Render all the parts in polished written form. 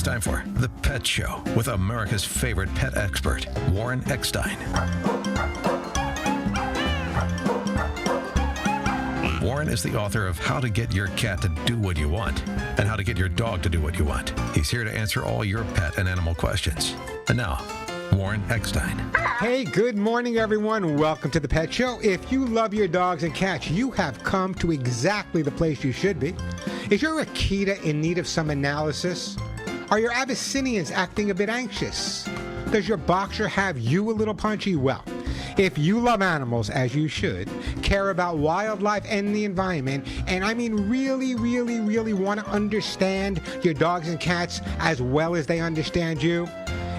It's time for The Pet Show with America's favorite pet expert, Warren Eckstein. Warren is the author of How to Get Your Cat to Do What You Want and How to Get Your Dog to Do What You Want. He's here to answer all your pet and animal questions. And now, Warren Eckstein. Hey, good morning, everyone. Welcome to The Pet Show. If you love your dogs and cats, you have come to exactly the place you should be. Is your Akita in need of some analysis? Are your Abyssinians acting a bit anxious? Does your Boxer have you a little punchy? Well, if you love animals, as you should, care about wildlife and the environment, and I mean really want to understand your dogs and cats as well as they understand you,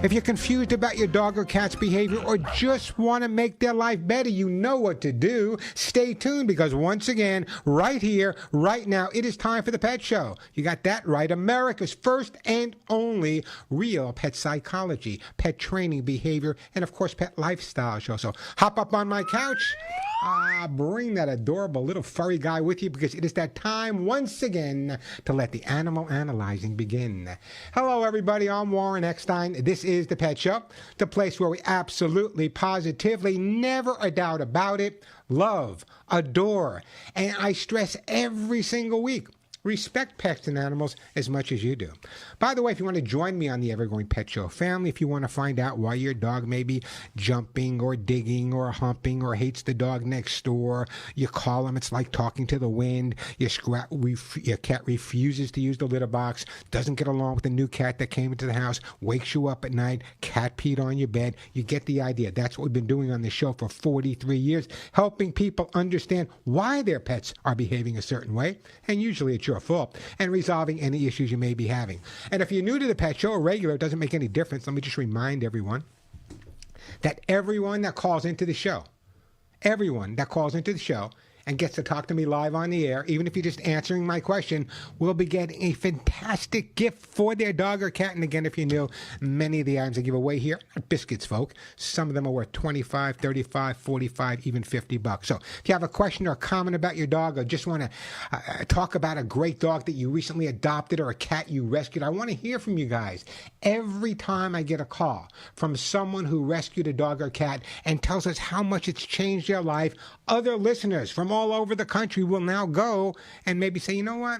if you're confused about your dog or cat's behavior or just want to make their life better, you know what to do. Stay tuned because once again, right here, right now, it is time for The Pet Show. You got that right. America's first and only real pet psychology, pet training, behavior, and of course, pet lifestyle show. So hop up on my couch. Bring that adorable little furry guy with you because it is that time once again to let the animal analyzing begin. Hello, everybody. I'm Warren Eckstein. This is The Pet Show, the place where we absolutely, positively, never a doubt about it, love, adore, and I stress every single week, respect pets and animals as much as you do. By the way, if you want to join me on the Evergrowing Pet Show family, if you want to find out why your dog may be jumping or digging or humping or hates the dog next door, you call him, it's like talking to the wind, your cat refuses to use the litter box, doesn't get along with the new cat that came into the house, wakes you up at night, cat peed on your bed, you get the idea. That's what we've been doing on this show for 43 years, helping people understand why their pets are behaving a certain way, and usually it's your fault, and resolving any issues you may be having. And if you're new to the Pet Show or regular, it doesn't make any difference. Let me just remind everyone that everyone that calls into the show, and gets to talk to me live on the air, even if you're just answering my question, will be getting a fantastic gift for their dog or cat. And again, if you're new, many of the items I give away here are biscuits, folk. Some of them are worth $25, $35, $45, even $50. So if you have a question or a comment about your dog or just want to talk about a great dog that you recently adopted or a cat you rescued, I want to hear from you guys. Every time I get a call from someone who rescued a dog or cat and tells us how much it's changed their life, other listeners from all over the country will now go and maybe say, you know what?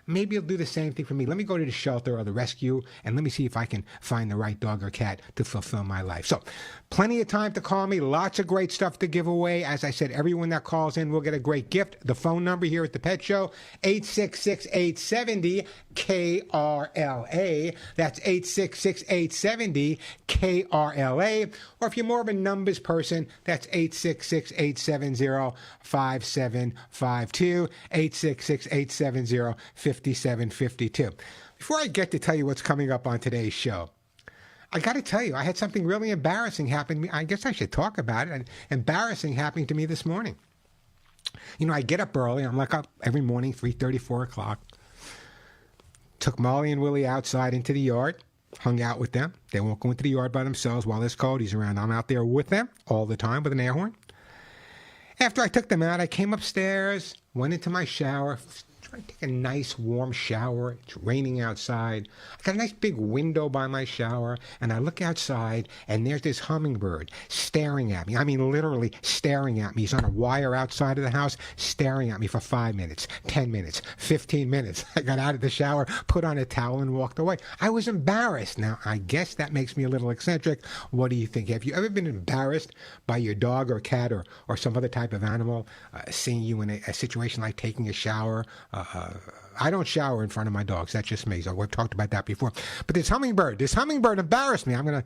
Maybe you'll do the same thing for me. Let me go to the shelter or the rescue, and let me see if I can find the right dog or cat to fulfill my life. So plenty of time to call me. Lots of great stuff to give away. As I said, everyone that calls in will get a great gift. The phone number here at the Pet Show, 866-870-KRLA. That's 866-870-KRLA. Or if you're more of a numbers person, that's 866-870-5752, 866-870-5752. Before I get to tell you what's coming up on today's show, I got to tell you, I had something really embarrassing happen to me. I guess I should talk about it. Embarrassing happening to me this morning. You know, I get up early. I'm like up every morning, 3:30, 4 o'clock. Took Molly and Willie outside into the yard, hung out with them. They won't go into the yard by themselves while there's Cody's around. I'm out there with them all the time with an air horn. After I took them out, I came upstairs, went into my shower, trying to take a nice warm shower. It's raining outside. I got a nice big window by my shower, and I look outside, and there's this hummingbird staring at me. I mean, literally staring at me. He's on a wire outside of the house, staring at me for 5 minutes, 10 minutes, 15 minutes. I got out of the shower, put on a towel, and walked away. I was embarrassed. Now, I guess that makes me a little eccentric. What do you think? Have you ever been embarrassed by your dog or cat or some other type of animal seeing you in a situation like taking a shower? I don't shower in front of my dogs. That's just me. So we've talked about that before. But this hummingbird embarrassed me. I'm gonna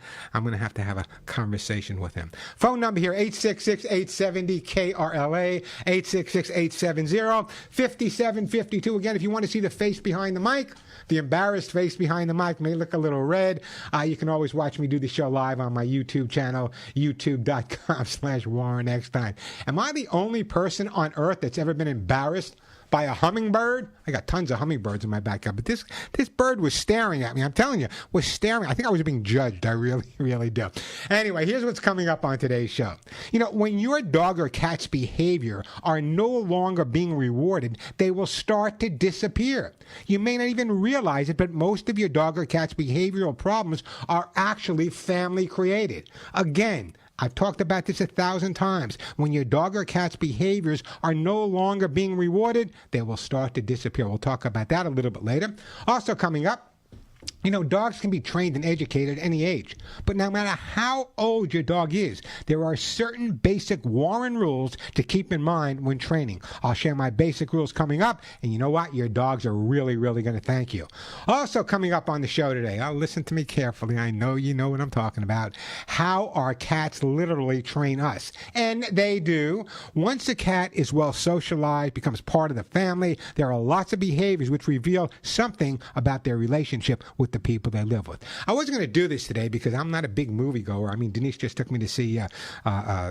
have to have a conversation with him. Phone number here, 866-870-KRLA, 866-870-5752. Again, if you want to see the face behind the mic, the embarrassed face behind the mic may look a little red. You can always watch me do the show live on my YouTube channel, youtube.com/Warren Eckstein. Am I the only person on earth that's ever been embarrassed by a hummingbird. I got tons of hummingbirds in my backyard, but this bird was staring at me. I'm telling you, was staring. I think I was being judged. I really, really do. Anyway, here's what's coming up on today's show. You know, when your dog or cat's behavior are no longer being rewarded, they will start to disappear. You may not even realize it, but most of your dog or cat's behavioral problems are actually family created. Again, I've talked about this 1,000 times. When your dog or cat's behaviors are no longer being rewarded, they will start to disappear. We'll talk about that a little bit later. Also coming up, you know, dogs can be trained and educated at any age. But no matter how old your dog is, there are certain basic Warren rules to keep in mind when training. I'll share my basic rules coming up, and you know what? Your dogs are really, really going to thank you. Also coming up on the show today, listen to me carefully. I know you know what I'm talking about. How our cats literally train us. And they do. Once a cat is well socialized, becomes part of the family, there are lots of behaviors which reveal something about their relationship with the people they live with. I wasn't going to do this today because I'm not a big moviegoer. I mean, Denise just took me to see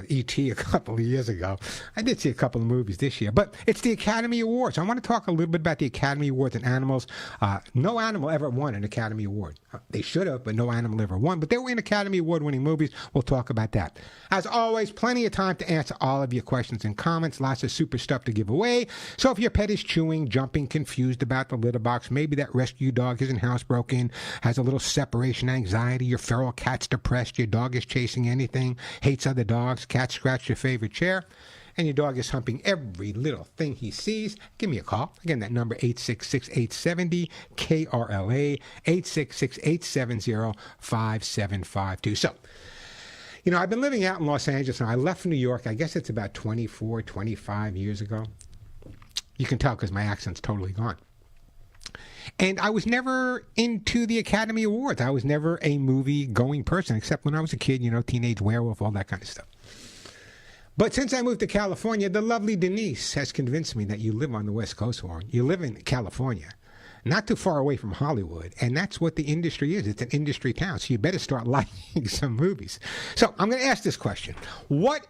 E.T. a couple of years ago. I did see a couple of movies this year, but it's the Academy Awards. I want to talk a little bit about the Academy Awards and animals. No animal ever won an Academy Award. They should have, but no animal ever won. But they were in Academy Award-winning movies. We'll talk about that. As always, plenty of time to answer all of your questions and comments. Lots of super stuff to give away. So if your pet is chewing, jumping, confused about the litter box, maybe that rescue dog isn't housebroken, has a little separation anxiety, your feral cat's depressed, your dog is chasing anything, hates other dogs, cat scratched your favorite chair, and your dog is humping every little thing he sees, give me a call. Again, that number 866-870-KRLA, 866-870-5752. So, you know, I've been living out in Los Angeles, and I left New York, I guess it's about 24, 25 years ago. You can tell because my accent's totally gone. And I was never into the Academy Awards. I was never a movie-going person, except when I was a kid, you know, Teenage Werewolf, all that kind of stuff. But since I moved to California, the lovely Denise has convinced me that you live on the West Coast, Warren. You live in California, not too far away from Hollywood, and that's what the industry is. It's an industry town, so you better start liking some movies. So I'm going to ask this question. What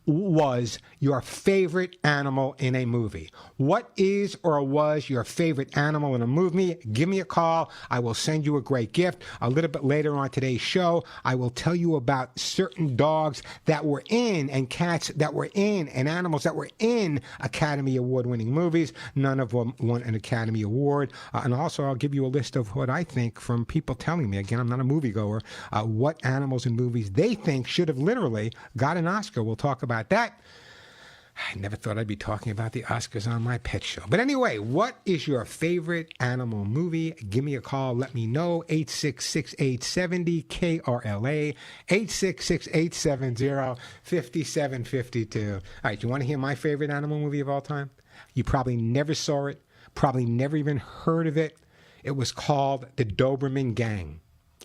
was your favorite animal in a movie? What is or was your favorite animal in a movie? Give me a call. I will send you a great gift. A little bit later on today's show, I will tell you about certain dogs that were in and cats that were in and animals that were in Academy Award-winning movies. None of them won an Academy Award. And also, I'll give you a list of what I think from people telling me, again, I'm not a moviegoer, what animals in movies they think should have literally got an Oscar. We'll talk about that. I never thought I'd be talking about the Oscars on my pet show. But anyway, what is your favorite animal movie? Give me a call. Let me know. 866-870-KRLA, 866-870-5752. All right, you want to hear my favorite animal movie of all time? You probably never saw it, probably never even heard of it. It was called The Doberman Gang.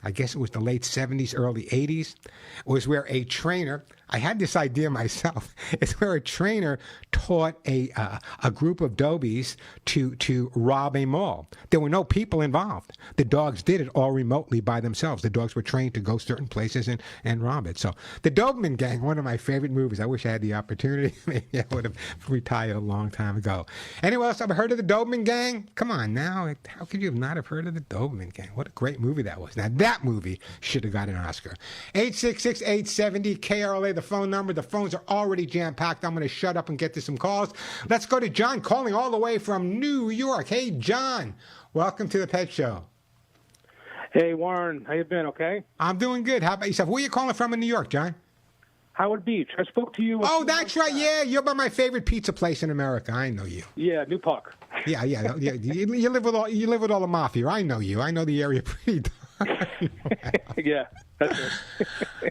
I guess it was the late 70s, early 80s. It was where a trainer, I had this idea myself, it's where a trainer taught a group of dobies to rob a mall. There were no people involved. The dogs did it all remotely by themselves. The dogs were trained to go certain places and rob it. So The Doberman Gang, one of my favorite movies. I wish I had the opportunity. Maybe I would have retired a long time ago. Anyone else ever heard of The Doberman Gang? Come on now. How could you not have heard of The Doberman Gang? What a great movie that was. Now, that movie should have got an Oscar. 866-870-KRLA, the phone number. The phones are already jam-packed. I'm going to shut up and get to some calls. Let's go to John calling all the way from New York. Hey, John. Welcome to the Pet Show. Hey, Warren. How you been, okay? I'm doing good. How about yourself? Where are you calling from in New York, John? Howard Beach. I spoke to you. Oh, that's right. Yeah, you're by my favorite pizza place in America. I know you. Yeah, New Park. Yeah. You live with all the mafia. I know you. I know the area pretty darn well. Yeah, that's it.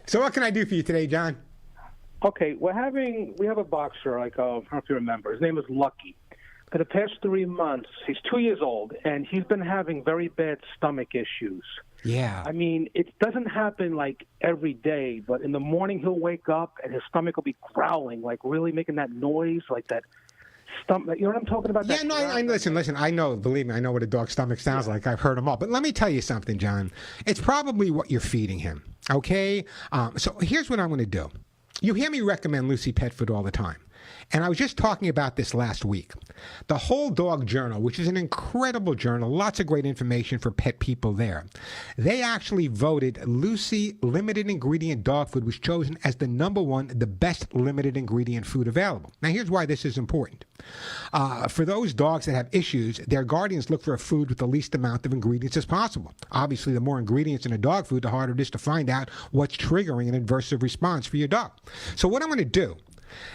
So what can I do for you today, John? Okay, we have a boxer, I don't know if you remember. His name is Lucky. For the past 3 months, he's 2 years old, and he's been having very bad stomach issues. Yeah. I mean, it doesn't happen like every day, but in the morning he'll wake up and his stomach will be growling, like really making that noise, like that stomach. You know what I'm talking about? Yeah, no, I listen, I know, believe me, I know what a dog's stomach sounds like. I've heard them all. But let me tell you something, John. It's probably what you're feeding him, okay? So here's what I'm going to do. You hear me recommend Lucy Pet Food all the time. And I was just talking about this last week. The Whole Dog Journal, which is an incredible journal, lots of great information for pet people there. They actually voted Lucy limited ingredient dog food was chosen as the number one, the best limited ingredient food available. Now, here's why this is important. For those dogs that have issues, their guardians look for a food with the least amount of ingredients as possible. Obviously, the more ingredients in a dog food, the harder it is to find out what's triggering an adverse response for your dog. So what I'm going to do,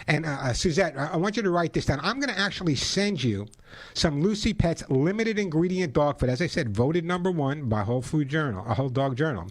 and Suzette, I want you to write this down. I'm going to actually send you some Lucy Pet's limited ingredient dog food. As I said, voted number one by Whole Dog Journal.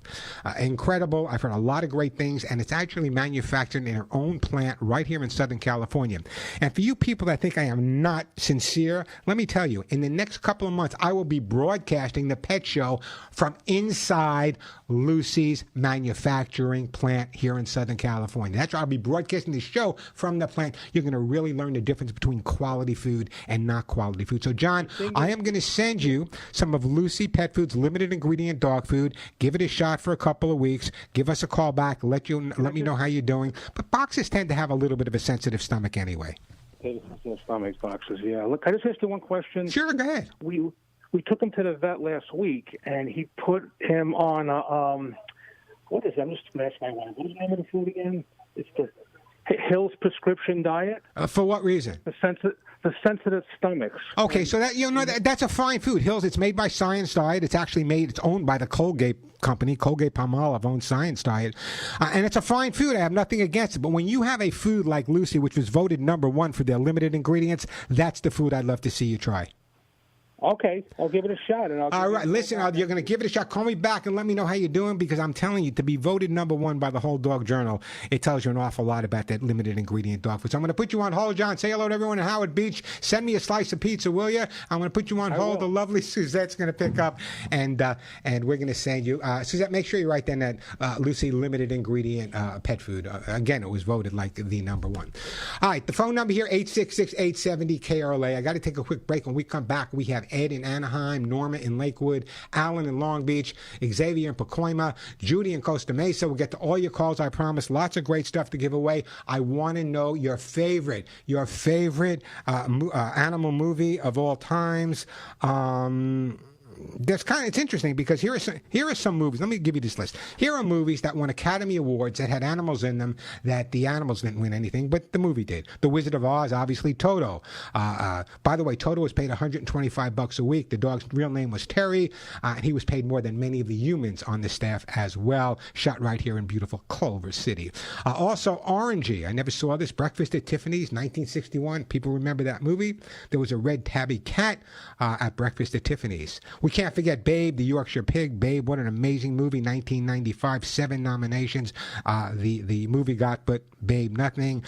Incredible. I've heard a lot of great things, and it's actually manufactured in our own plant right here in Southern California. And for you people that think I am not sincere, let me tell you, in the next couple of months, I will be broadcasting the Pet Show from inside Lucy's manufacturing plant here in Southern California. That's why I'll be broadcasting the show from the plant. You're going to really learn the difference between quality food and not quality food. So, John, I am going to send you some of Lucy Pet Food's limited ingredient dog food. Give it a shot for a couple of weeks. Give us a call back. Let me know how you're doing. But boxers tend to have a little bit of a sensitive stomach anyway. Stomach boxes, yeah. Look, I just asked you one question. Sure, go ahead. We took him to the vet last week, and he put him on what is it? I'm just going to ask my wife. What is the name of the food again? It's the Hill's prescription diet. For what reason? The sensitive stomachs. Okay, so that's a fine food. Hill's. It's made by Science Diet. It's actually it's owned by the Colgate company. Colgate-Palmolive owns Science Diet, and it's a fine food. I have nothing against it. But when you have a food like Lucy, which was voted number one for their limited ingredients, that's the food I'd love to see you try. Okay, I'll give it a shot. All right, listen, you're going to give it a shot. Call me back and let me know how you're doing, because I'm telling you, to be voted number one by the Whole Dog Journal, it tells you an awful lot about that limited ingredient dog food. So I'm going to put you on hold, John. Say hello to everyone in Howard Beach. Send me a slice of pizza, will you? I'm going to put you on hold. The lovely Suzette's going to pick up, and we're going to send you. Suzette, make sure you write down that Lucy limited ingredient pet food. Again, it was voted like the number one. All right, the phone number here, 866-870-KRLA. I got to take a quick break. When we come back, we have Ed in Anaheim, Norma in Lakewood, Alan in Long Beach, Xavier in Pacoima, Judy in Costa Mesa. We'll get to all your calls, I promise. Lots of great stuff to give away. I want to know your favorite animal movie of all times. It's interesting because here are some movies. Let me give you this list. Here are movies that won Academy Awards that had animals in them that the animals didn't win anything, but the movie did. The Wizard of Oz, obviously Toto. By the way, Toto was paid $125 a week. The dog's real name was Terry, and he was paid more than many of the humans on the staff as well. Shot right here in beautiful Culver City. Also, Orangey. I never saw this. Breakfast at Tiffany's, 1961. People remember that movie. There was a red tabby cat at Breakfast at Tiffany's. We can't forget Babe, the Yorkshire Pig. Babe, what an amazing movie, 1995, 7 nominations. The movie got, but Babe, nothing.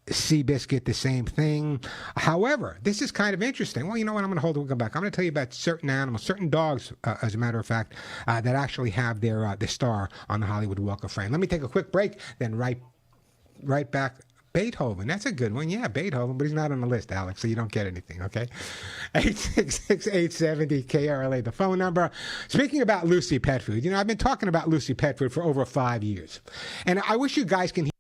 Seabiscuit, the same thing. However, this is kind of interesting. Well, you know what? I'm going to hold it. We'll come back. I'm going to tell you about certain animals, certain dogs, as a matter of fact, that actually have their star on the Hollywood Walk of Fame. Let me take a quick break, then right back. Beethoven, that's a good one. Yeah, Beethoven, but he's not on the list, Alex, so you don't get anything, okay? 866-870-KRLA, the phone number. Speaking about Lucy Pet Food, I've been talking about Lucy Pet Food for over 5 years. And I wish you guys can hear.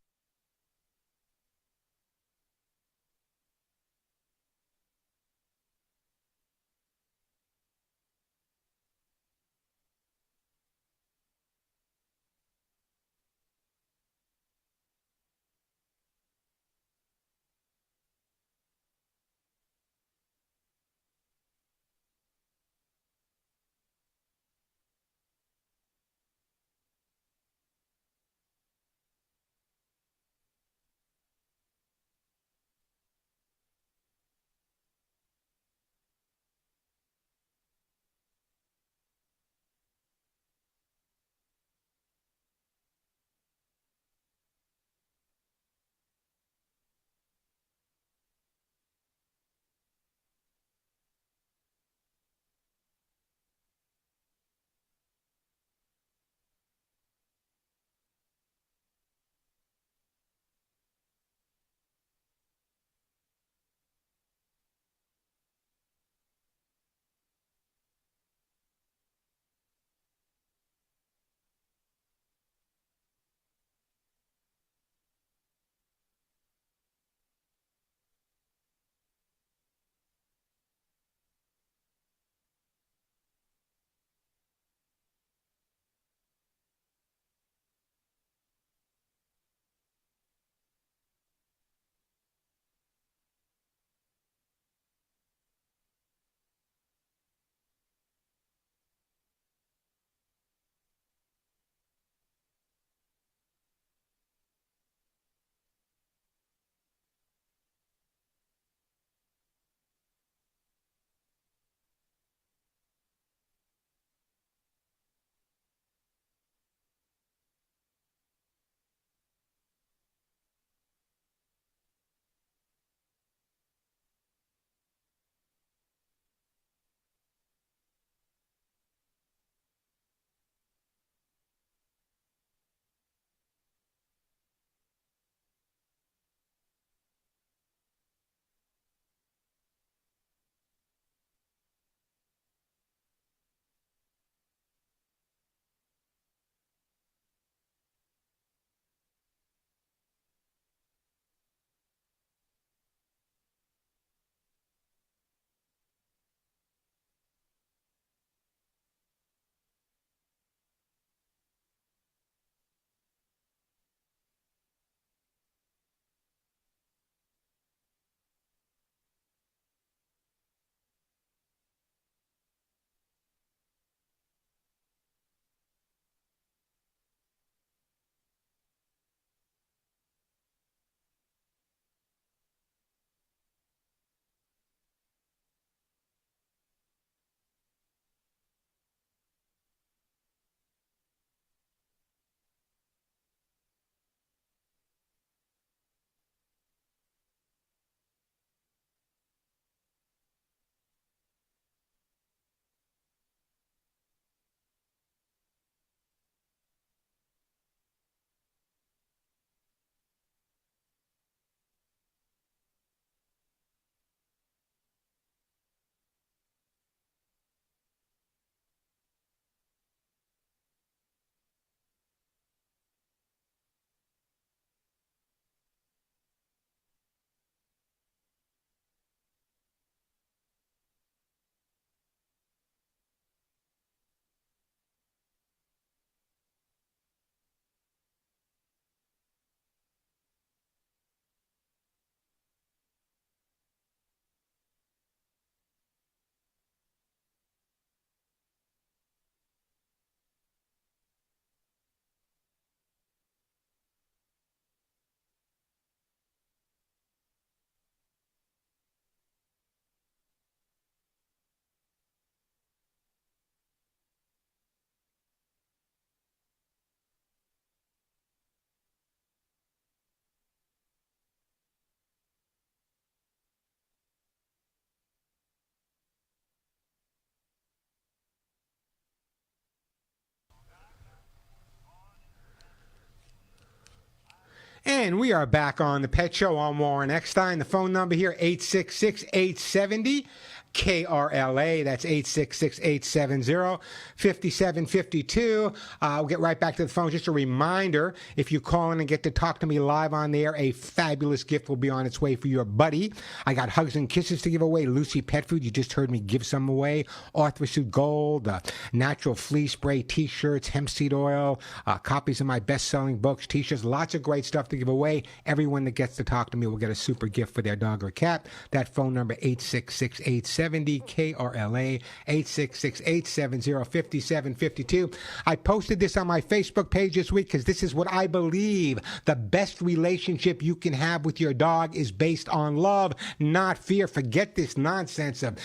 And we are back on the Pet Show. I'm Warren Eckstein. The phone number here, 866-870. KRLA, that's 866-870-5752. We'll get right back to the phone. Just a reminder, if you call in and get to talk to me live on there, a fabulous gift will be on its way for your buddy. I got hugs and kisses to give away. Lucy Pet Food, you just heard me give some away. Arthrosuit Gold, natural flea spray, T-shirts, hemp seed oil, copies of my best-selling books, T-shirts, lots of great stuff to give away. Everyone that gets to talk to me will get a super gift for their dog or cat. That phone number, 866-870 KRLA, 866-870-5752. I posted this on my Facebook page this week because this is what I believe the best relationship you can have with your dog is based on love, not fear. Forget this nonsense of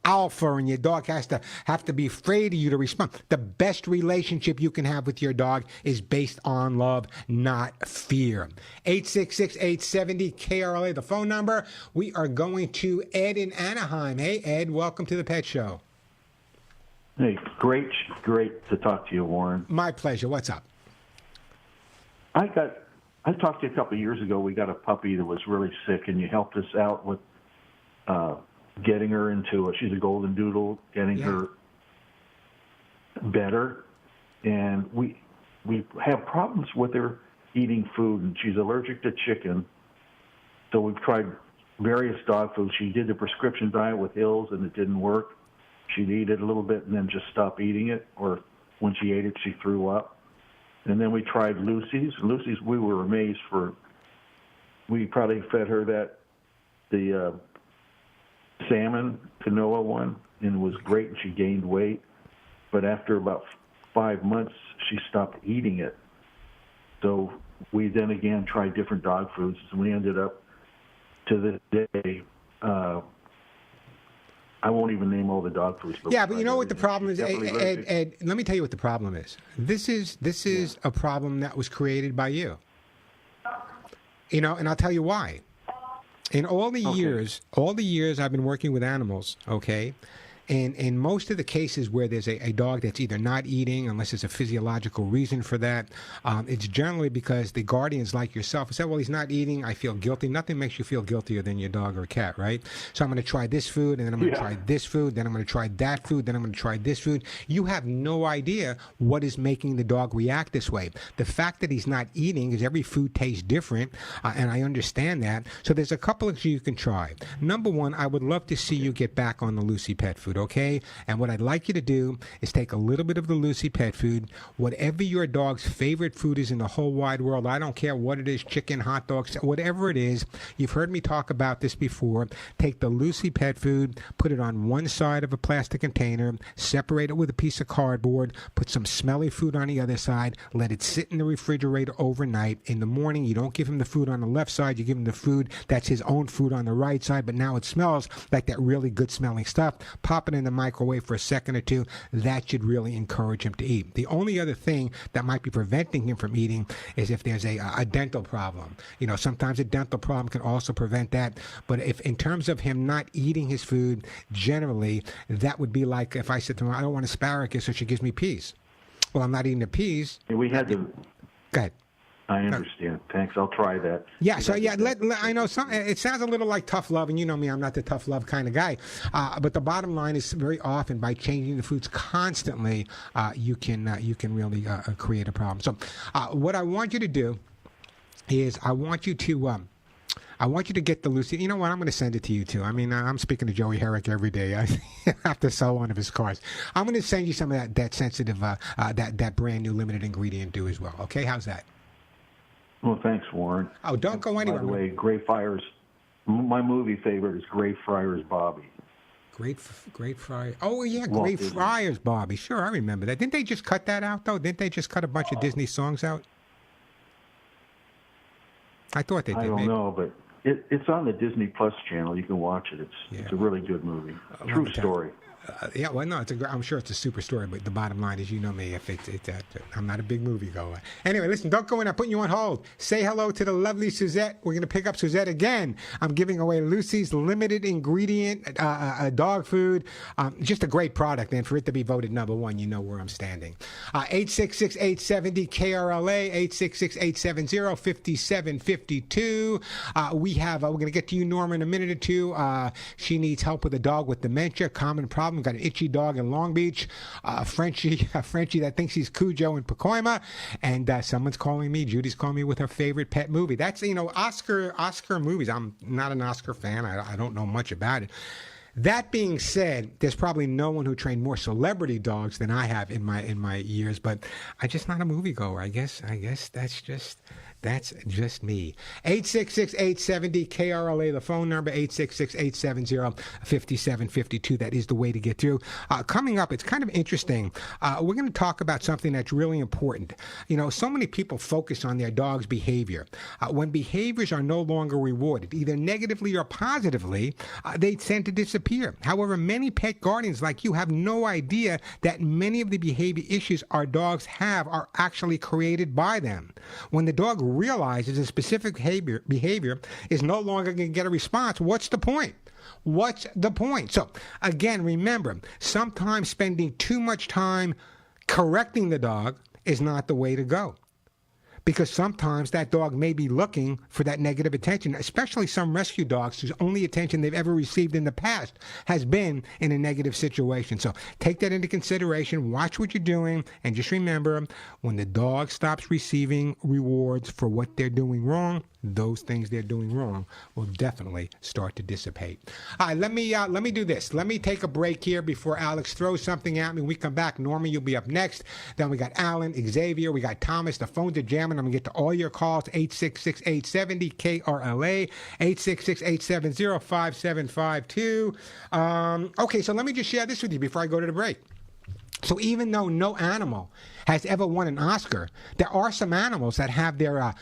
alpha and your dog has to be afraid of you to respond. The best relationship you can have with your dog is based on love, not fear. 866-870 KRLA, the phone number. We are going to Ed in Anaheim. Hey, Ed, welcome to the Pet Show. Hey, great to talk to you, Warren. My pleasure. What's up? I talked to you a couple of years ago. We got a puppy that was really sick, and you helped us out with getting her into she's a golden doodle, getting her better. And we have problems with her eating food, and she's allergic to chicken. So we've tried various dog foods. She did the prescription diet with Hills, and it didn't work. She'd eat it a little bit and then just stop eating it, or when she ate it, she threw up. And then we tried Lucy's. Lucy's, we were amazed we probably fed her the salmon canoa one, and it was great, and she gained weight. But after about 5 months, she stopped eating it. So we then again tried different dog foods, and we ended up, to this day, I won't even name all the dog foods. But you know what the problem is, Ed, let me tell you what the problem is. This is a problem that was created by you. You know, and I'll tell you why. In all the years I've been working with animals, okay, and in most of the cases where there's a dog that's either not eating, unless there's a physiological reason for that, it's generally because the guardians like yourself say, well, he's not eating, I feel guilty. Nothing makes you feel guiltier than your dog or cat, right? So I'm going to try this food, and then I'm going to try this food, then I'm going to try that food, then I'm going to try this food. You have no idea what is making the dog react this way. The fact that he's not eating is every food tastes different, and I understand that. So there's a couple of things you can try. Number one, I would love to see you get back on the Lucy Pet Food. Okay? And what I'd like you to do is take a little bit of the Lucy Pet Food, whatever your dog's favorite food is in the whole wide world. I don't care what it is, chicken, hot dogs, whatever it is. You've heard me talk about this before. Take the Lucy Pet Food, put it on one side of a plastic container, separate it with a piece of cardboard, put some smelly food on the other side, let it sit in the refrigerator overnight. In the morning, you don't give him the food on the left side, you give him the food that's his own food on the right side, but now it smells like that really good smelling stuff. Pop it in the microwave for a second or two. That should really encourage him to eat. The only other thing that might be preventing him from eating is if there's a dental problem. You know, sometimes a dental problem can also prevent that. But if in terms of him not eating his food, generally, that would be like if I said to him, I don't want asparagus, so she gives me peas. Well, I'm not eating the peas. We had to... Go ahead. I understand. Thanks. I'll try that. Yeah. So I know it sounds a little like tough love, and you know me, I'm not the tough love kind of guy. But the bottom line is, very often by changing the foods constantly, you can really create a problem. So, what I want you to do is I want you to get the Lucy. You know what? I'm going to send it to you too. I mean, I'm speaking to Joey Herrick every day. I have to sell one of his cars. I'm going to send you some of that sensitive, that brand new limited ingredient do as well. Okay, how's that? Well, thanks, Warren. Oh, don't go anywhere. By the way, Greyfriars, my movie favorite is Greyfriars Bobby. Greyfriars. Oh, yeah, Greyfriars Bobby. Sure, I remember that. Didn't they just cut that out, though? Didn't they just cut a bunch of Disney songs out? I thought they did. I don't know, but it's on the Disney Plus channel. You can watch it. It's a really good movie. True story. Yeah, well, no, I'm sure it's a super story, but the bottom line is, you know me, if I'm not a big movie goer. Anyway, listen, don't go in. I'm putting you on hold. Say hello to the lovely Suzette. We're going to pick up Suzette again. I'm giving away Lucy's limited ingredient dog food. Just a great product, and for it to be voted #1, you know where I'm standing. 866-870 KRLA, 866-870-5752. We're going to get to you, Norma, in a minute or two. She needs help with a dog with dementia, common problem. Got an itchy dog in Long Beach, Frenchie that thinks he's Cujo in Pacoima, and someone's calling me. Judy's calling me with her favorite pet movie. That's Oscar movies. I'm not an Oscar fan. I don't know much about it. That being said, there's probably no one who trained more celebrity dogs than I have in my years, but I'm just not a moviegoer. I guess that's just me. 866-870 KRLA, the phone number, 866-870-5752. That is the way to get through. Coming up, it's kind of interesting. We're going to talk about something that's really important. You know, so many people focus on their dog's behavior. When behaviors are no longer rewarded, either negatively or positively, they tend to disappear. However, many pet guardians like you have no idea that many of the behavior issues our dogs have are actually created by them. When the dog realizes a specific behavior is no longer going to get a response, what's the point? What's the point? So, again, remember, sometimes spending too much time correcting the dog is not the way to go. Because sometimes that dog may be looking for that negative attention, especially some rescue dogs whose only attention they've ever received in the past has been in a negative situation. So take that into consideration, watch what you're doing, and just remember, when the dog stops receiving rewards for what they're doing wrong, those things they're doing wrong will definitely start to dissipate. All right, let me do this. Let me take a break here before Alex throws something at me. When we come back, Norman, you'll be up next. Then we got Alan, Xavier, we got Thomas. The phones are jamming. I'm going to get to all your calls, 866-870 KRLA, 866-870-5752. Okay, so let me just share this with you before I go to the break. So even though no animal has ever won an Oscar, there are some animals that have their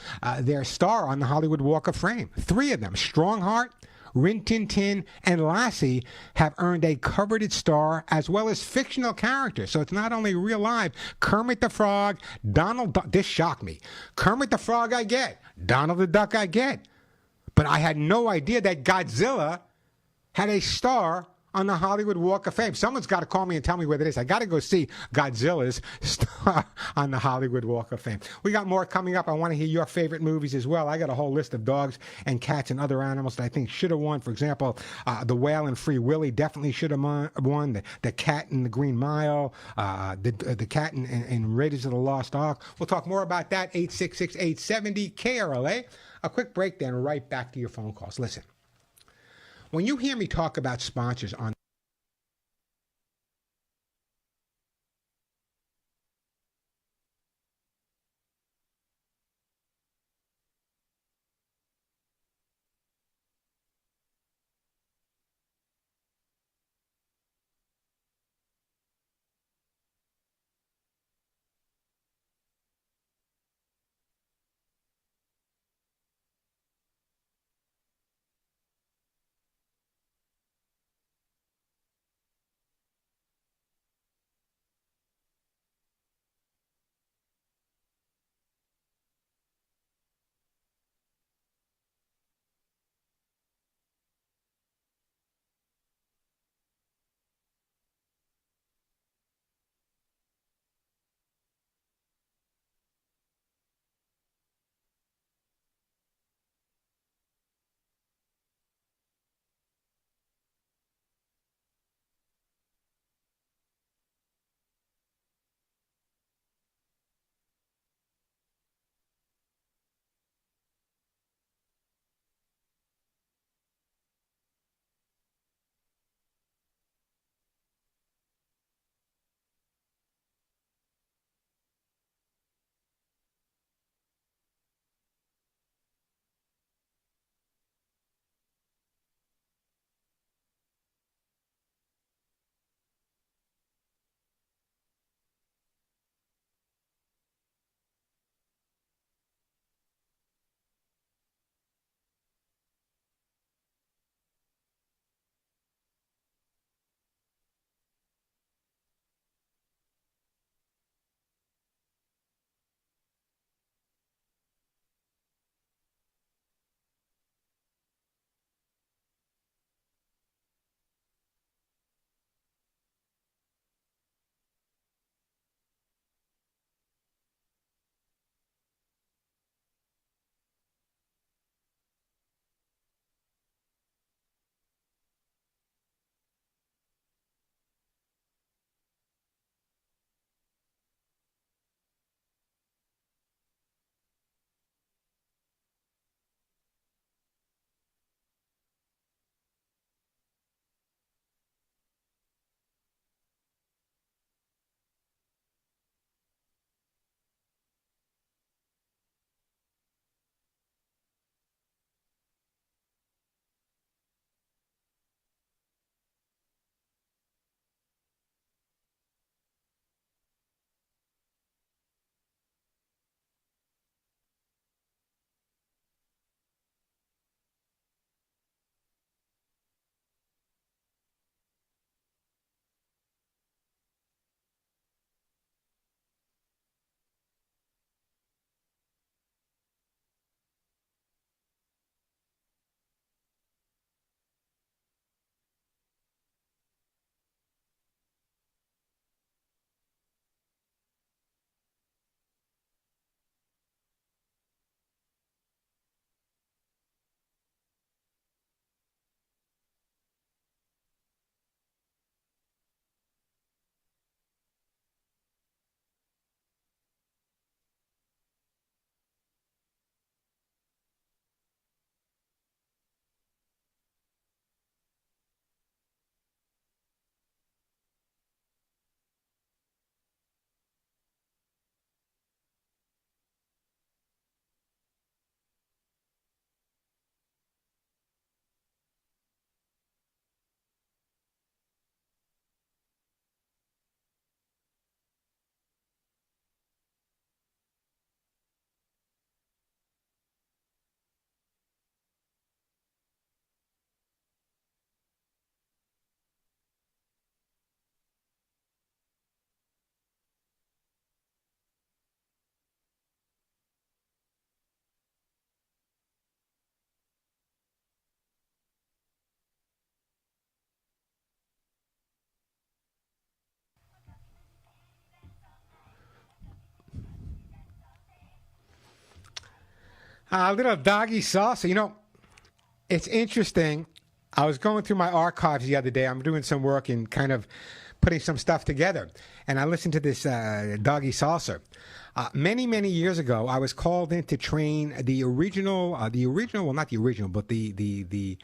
star on the Hollywood Walk of Fame. 3 of them, Strongheart, Rin Tin Tin, and Lassie, have earned a coveted star as well as fictional characters. So it's not only real life. Kermit the Frog, Donald Duck. This shocked me. Kermit the Frog I get. Donald the Duck I get. But I had no idea that Godzilla had a star on the Hollywood Walk of Fame. Someone's got to call me and tell me what it is. I got to go see Godzilla's star on the Hollywood Walk of Fame. We got more coming up. I want to hear your favorite movies as well. I got a whole list of dogs and cats and other animals that I think should have won. For example, the whale in Free Willy definitely should have won. The cat in The Green Mile, the cat in Raiders of the Lost Ark. We'll talk more about that. 866-870 KRLA. A quick break, then right back to your phone calls. Listen. When you hear me talk about sponsors on Little doggy salsa. You know, it's interesting. I was going through my archives the other day. I'm doing some work and kind of putting some stuff together. And I listened to this doggy salsa. Many, many years ago, I was called in to train the original, well, not the original, but the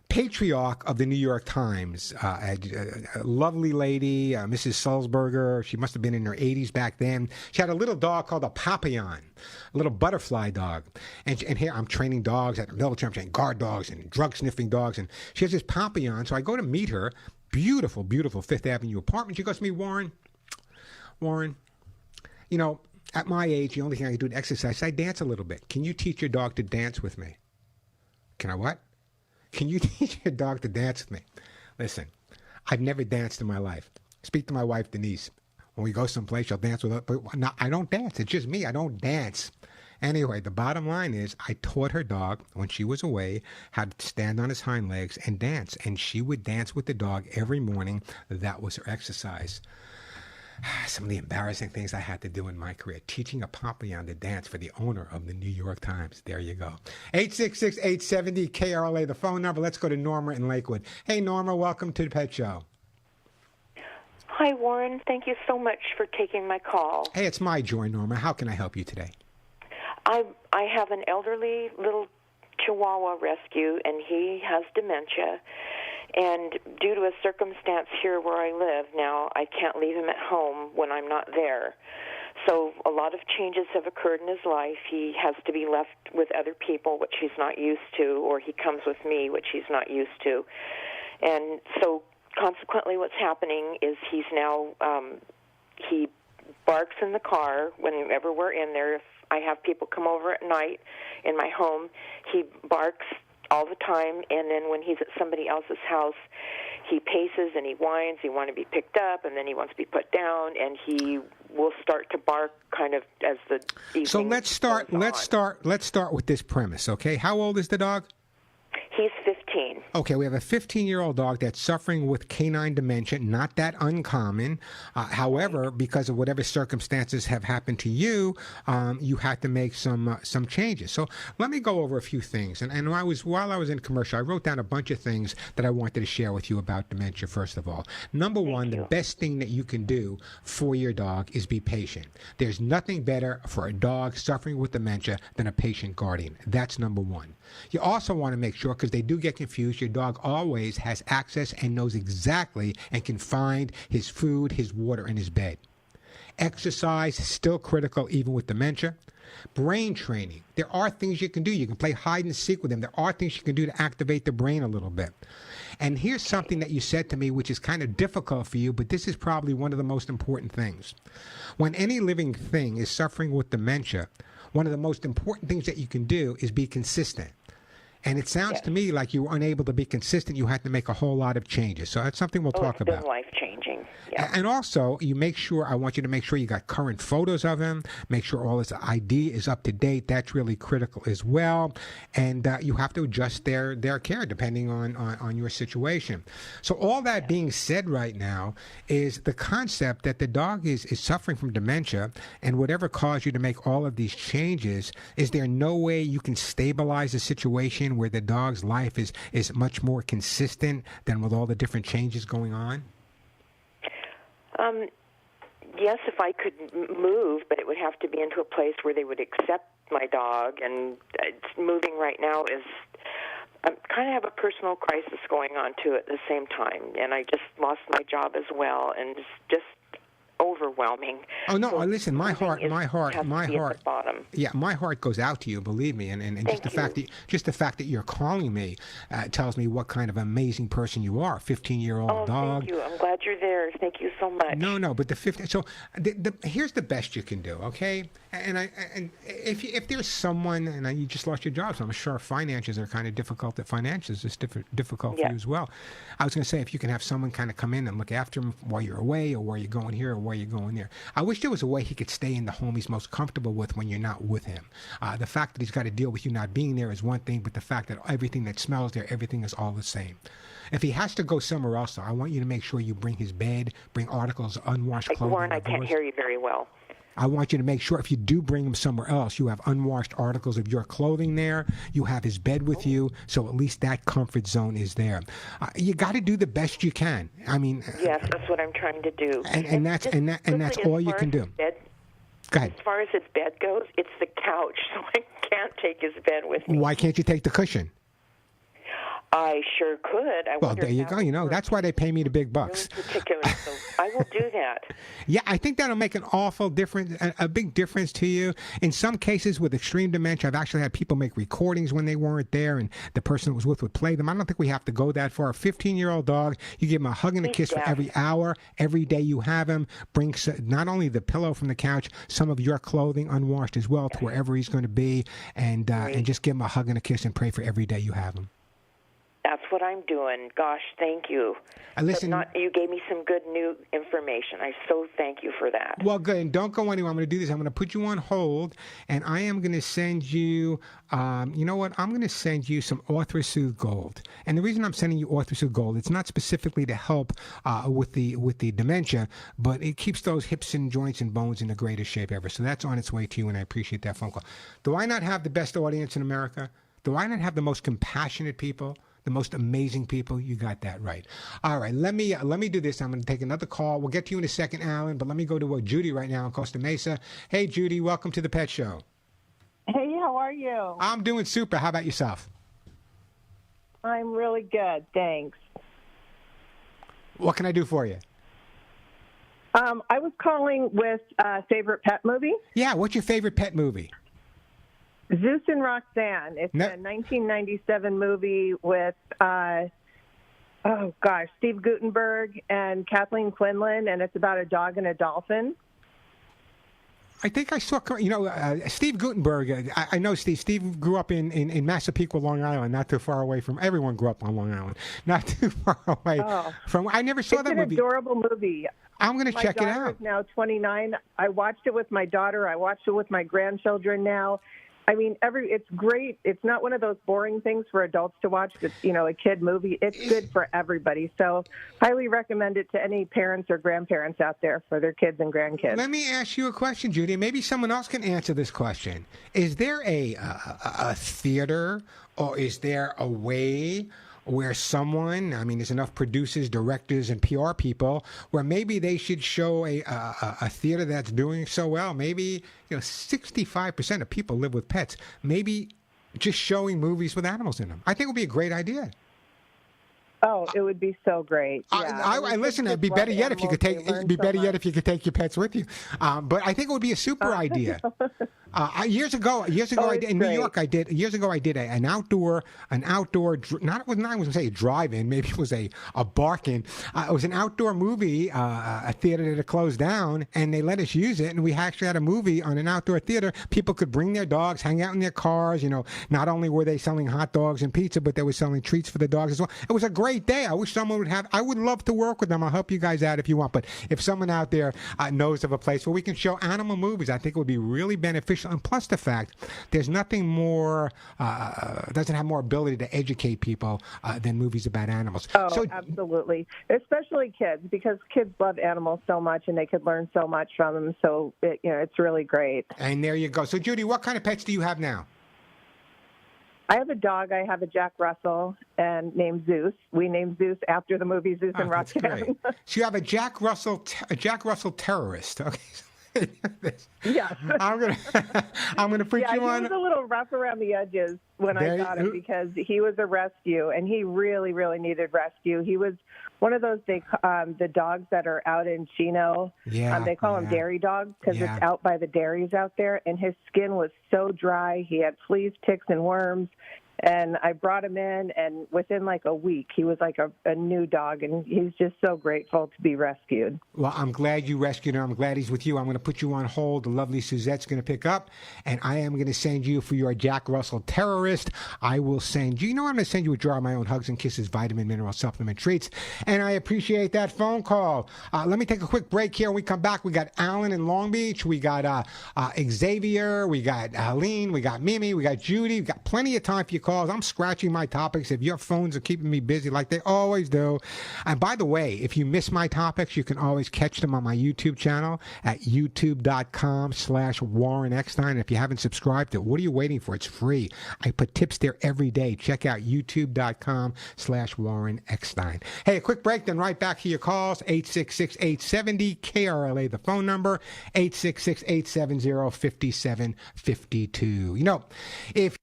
patriarch of the New York Times, a lovely lady, Mrs. Sulzberger. She must have been in her 80s back then. She had a little dog called a Papillon, a little butterfly dog. And here I'm training dogs at the military. I'm training guard dogs and drug-sniffing dogs. And she has this Papillon. So I go to meet her. Beautiful, beautiful Fifth Avenue apartment. She goes to me, Warren, you know, at my age, the only thing I can do to exercise is I dance a little bit. Can you teach your dog to dance with me? Can I what? Can you teach your dog to dance with me? Listen, I've never danced in my life. Speak to my wife, Denise. When we go someplace, she'll dance with her. But no, I don't dance. It's just me. I don't dance. Anyway, the bottom line is I taught her dog, when she was away, how to stand on his hind legs and dance. And she would dance with the dog every morning. That was her exercise. Some of the embarrassing things I had to do in my career. Teaching a Papillon to dance for the owner of the New York Times. There you go. 866-870-KRLA, the phone number. Let's go to Norma in Lakewood. Hey, Norma, welcome to the Pet Show. Hi, Warren. Thank you so much for taking my call. Hey, it's my joy, Norma. How can I help you today? I have an elderly little Chihuahua rescue, and he has dementia. And due to a circumstance here where I live now, I can't leave him at home when I'm not there. So a lot of changes have occurred in his life. He has to be left with other people, which he's not used to, or he comes with me, which he's not used to. And so consequently what's happening is he's now, he barks in the car whenever we're in there. If I have people come over at night in my home, he barks all the time, and then when he's at somebody else's house, he paces and he whines. He wants to be picked up, and then he wants to be put down, and he will start to bark kind of as the evening. So let's start with this premise, okay? How old is the dog? He's 15. Okay, we have a 15-year-old dog that's suffering with canine dementia, not that uncommon. However, because of whatever circumstances have happened to you, you had to make some changes. So let me go over a few things. And while I was in commercial, I wrote down a bunch of things that I wanted to share with you about dementia, first of all. Number one, the best thing that you can do for your dog is be patient. There's nothing better for a dog suffering with dementia than a patient guardian. That's number one. You also want to make sure, because they do get confused, your dog always has access and knows exactly and can find his food, his water, and his bed. Exercise is still critical even with dementia. Brain training. There are things you can do. You can play hide and seek with them. There are things you can do to activate the brain a little bit. And here's something that you said to me, which is kind of difficult for you, but this is probably one of the most important things. When any living thing is suffering with dementia, one of the most important things that you can do is be consistent. And it sounds to me like you were unable to be consistent. You had to make a whole lot of changes. So that's something we'll talk about. It's been life-changing. Yeah. And also, I want you to make sure you got current photos of him. Make sure all his ID is up to date. That's really critical as well. And you have to adjust their care depending on your situation. So all that being said right now is the concept that the dog is suffering from dementia, and whatever caused you to make all of these changes, is there no way you can stabilize the situation where the dog's life is much more consistent than with all the different changes going on? Yes, if I could move, but it would have to be into a place where they would accept my dog, and moving right now is... I kind of have a personal crisis going on, too, at the same time, and I just lost my job as well, and it's just overwhelming. Oh no! So listen, my heart. Bottom. Yeah, my heart goes out to you. Believe me, and just the fact that you're calling me tells me what kind of amazing person you are. 15-year-old dog. Thank you. I'm glad you're there. Thank you so much. No, but the 15. So here's the best you can do, okay? And if there's someone, and you just lost your job, so I'm sure finances are kind of difficult. That finances is difficult for you as well. I was going to say, if you can have someone kind of come in and look after him while you're away, or while you're going here, or while you're going there. I wish there was a way he could stay in the home he's most comfortable with when you're not with him. The fact that he's got to deal with you not being there is one thing, but the fact that everything that smells there, everything is all the same. If he has to go somewhere else, though, I want you to make sure you bring his bed, bring articles, unwashed clothing. Warren, I can't hear you very well. I want you to make sure if you do bring him somewhere else, you have unwashed articles of your clothing there. You have his bed with you, so at least that comfort zone is there. You got to do the best you can. I mean, yes, that's what I'm trying to do. And that's all you can do. Go ahead. As far as his bed goes, it's the couch, so I can't take his bed with me. Why can't you take the cushion? I sure could. Well, there you go. You know, that's why they pay me the big bucks. Really particular, so I will do that. Yeah, I think that'll make an awful difference, a big difference to you. In some cases with extreme dementia, I've actually had people make recordings when they weren't there and the person that was with would play them. I don't think we have to go that far. A 15-year-old dog, you give him a hug and a kiss for every hour. Every day you have him, bring not only the pillow from the couch, some of your clothing unwashed as well to wherever he's going to be, and just give him a hug and a kiss and pray for every day you have him. That's what I'm doing. Gosh, thank you. Listen, you gave me some good new information. I so thank you for that. Well, good. And don't go anywhere. I'm going to do this. I'm going to put you on hold, and I am going to send you, you know what? I'm going to send you some Orthrosoothe Gold. And the reason I'm sending you Orthrosoothe Gold, it's not specifically to help with the dementia, but it keeps those hips and joints and bones in the greatest shape ever. So that's on its way to you, and I appreciate that phone call. Do I not have the best audience in America? Do I not have the most compassionate people? The most amazing people? You got that right. All right, let me do this. I'm going to take another call. We'll get to you in a second, Alan, but let me go to Judy right now in Costa Mesa. Hey, Judy, welcome to the Pet Show. Hey, how are you? I'm doing super. How about yourself? I'm really good, thanks. What can I do for you? I was calling with favorite pet movie. Yeah, what's your favorite pet movie? Zeus and Roxanne. It's a 1997 movie with, Steve Guttenberg and Kathleen Quinlan, and it's about a dog and a dolphin. I think I saw, Steve Guttenberg. I know Steve. Steve grew up in Massapequa, Long Island, not too far away from. Everyone grew up on Long Island, not too far away from. I never saw that movie. It's an adorable movie. I'm going to check it out. My daughter is now 29. I watched it with my daughter. I watched it with my grandchildren now. I mean, it's great. It's not one of those boring things for adults to watch. It's, a kid movie. It's good for everybody. So highly recommend it to any parents or grandparents out there for their kids and grandkids. Let me ask you a question, Judy. Maybe someone else can answer this question. Is there a theater, or is there a way where someone, there's enough producers, directors, and PR people, where maybe they should show a theater that's doing so well? Maybe 65% of people live with pets. Maybe just showing movies with animals in them. I think it would be a great idea. Oh, it would be so great. Yeah. Listen, it'd be better yet if you could take. It'd be better yet if you could take your pets with you. But I think it would be a super idea. Years ago, I did, in New York, I did an outdoor. Not I was going to say a drive-in. Maybe it was a bark-in. It was an outdoor movie, a theater that had closed down, and they let us use it. And we actually had a movie on an outdoor theater. People could bring their dogs, hang out in their cars. Not only were they selling hot dogs and pizza, but they were selling treats for the dogs as well. It was a great day. I wish someone would have. I would love to work with them. I'll help you guys out if you want. But if someone out there knows of a place where we can show animal movies, I think it would be really beneficial. And plus the fact, there's nothing more, doesn't have more ability to educate people than movies about animals. Oh, absolutely. Especially kids, because kids love animals so much and they could learn so much from them. So, it's really great. And there you go. So, Judy, what kind of pets do you have now? I have a dog. I have a Jack Russell and named Zeus. We named Zeus after the movie Zeus and Roxanne. So you have a Jack Russell terrorist. Okay. Yeah. I'm gonna put you on. He was a little rough around the edges when I got him because he was a rescue and he really, really needed rescue. He was one of those the dogs that are out in Chino. Yeah. They call them dairy dogs because it's out by the dairies out there. And his skin was so dry. He had fleas, ticks, and worms. And I brought him in, and within like a week, he was like a new dog, and he's just so grateful to be rescued. Well, I'm glad you rescued him. I'm glad he's with you. I'm going to put you on hold. The lovely Suzette's going to pick up, and I am going to send you for your Jack Russell terrorist. I will send you, I'm going to send you a jar of my own Hugs and Kisses vitamin mineral supplement treats, and I appreciate that phone call. Let me take a quick break here. When we come back, we got Alan in Long Beach. We got Xavier. We got Aline. We got Mimi. We got Judy. We got plenty of time for your call. calls. I'm scratching my topics. If your phones are keeping me busy like they always do. And by the way, if you miss my topics, you can always catch them on my YouTube channel at youtube.com/Warren Eckstein. If you haven't subscribed to it, what are you waiting for? It's free. I put tips there every day. Check out youtube.com/Warren Eckstein. Hey, a quick break, then right back to your calls. 866-870 KRLA, the phone number, 866-870-5752. You know, if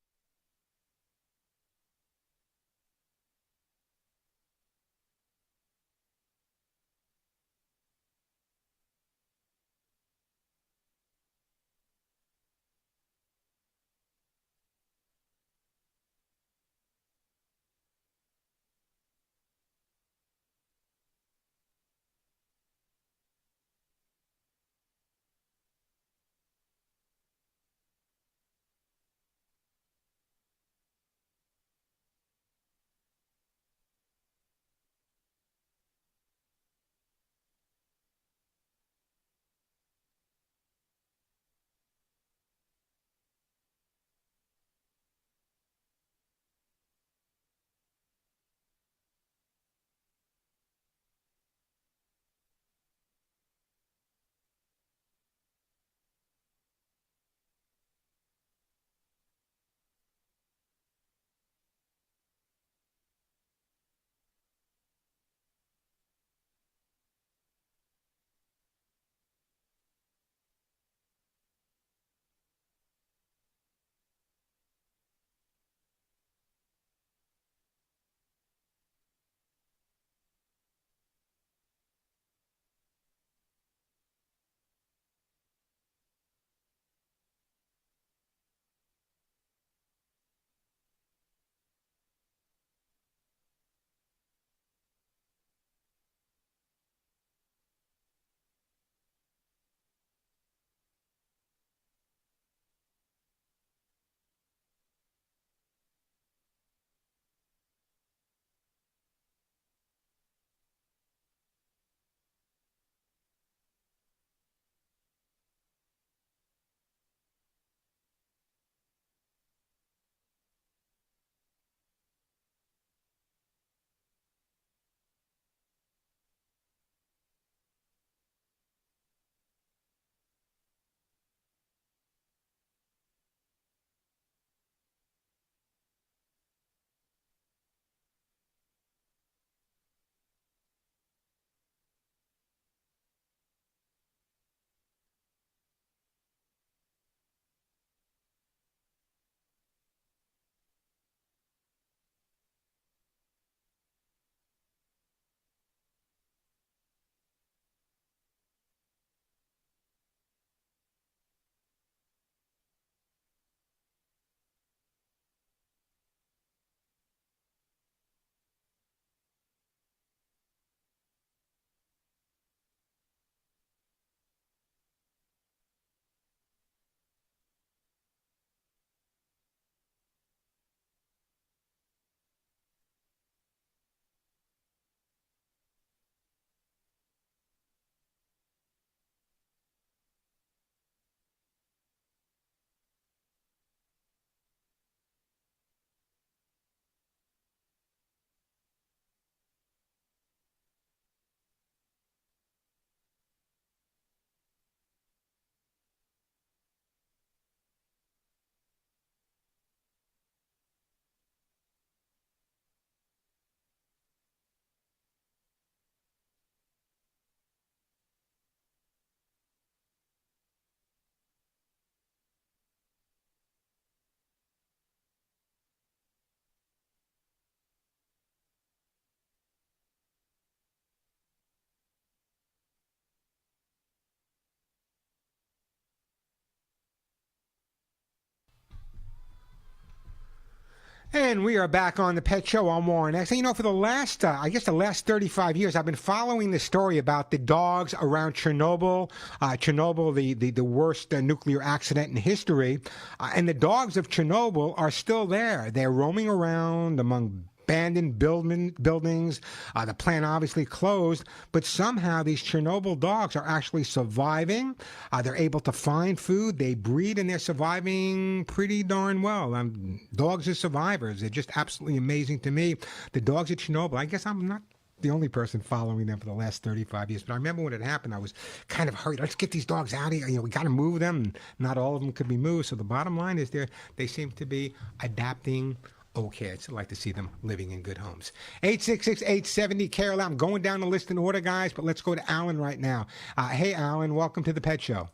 And we are back on the Pet Show. I'm Warren X. And, you know, for the last, the last 35 years, I've been following the story about the dogs around Chernobyl. Chernobyl, the worst nuclear accident in history. And the dogs of Chernobyl are still there. They're roaming around among abandoned buildings. The plant obviously closed, but somehow these Chernobyl dogs are actually surviving. They're able to find food. They breed, and they're surviving pretty darn well. Dogs are survivors. They're just absolutely amazing to me. The dogs at Chernobyl, I guess I'm not the only person following them for the last 35 years. But I remember when it happened, I was kind of hurried. Let's get these dogs out of here. We got to move them. And not all of them could be moved. So the bottom line is they seem to be adapting okay. I'd like to see them living in good homes. 866-870-KRLA. I'm going down the list in order, guys, but let's go to Alan right now. Hey, Alan, welcome to the Pet Show.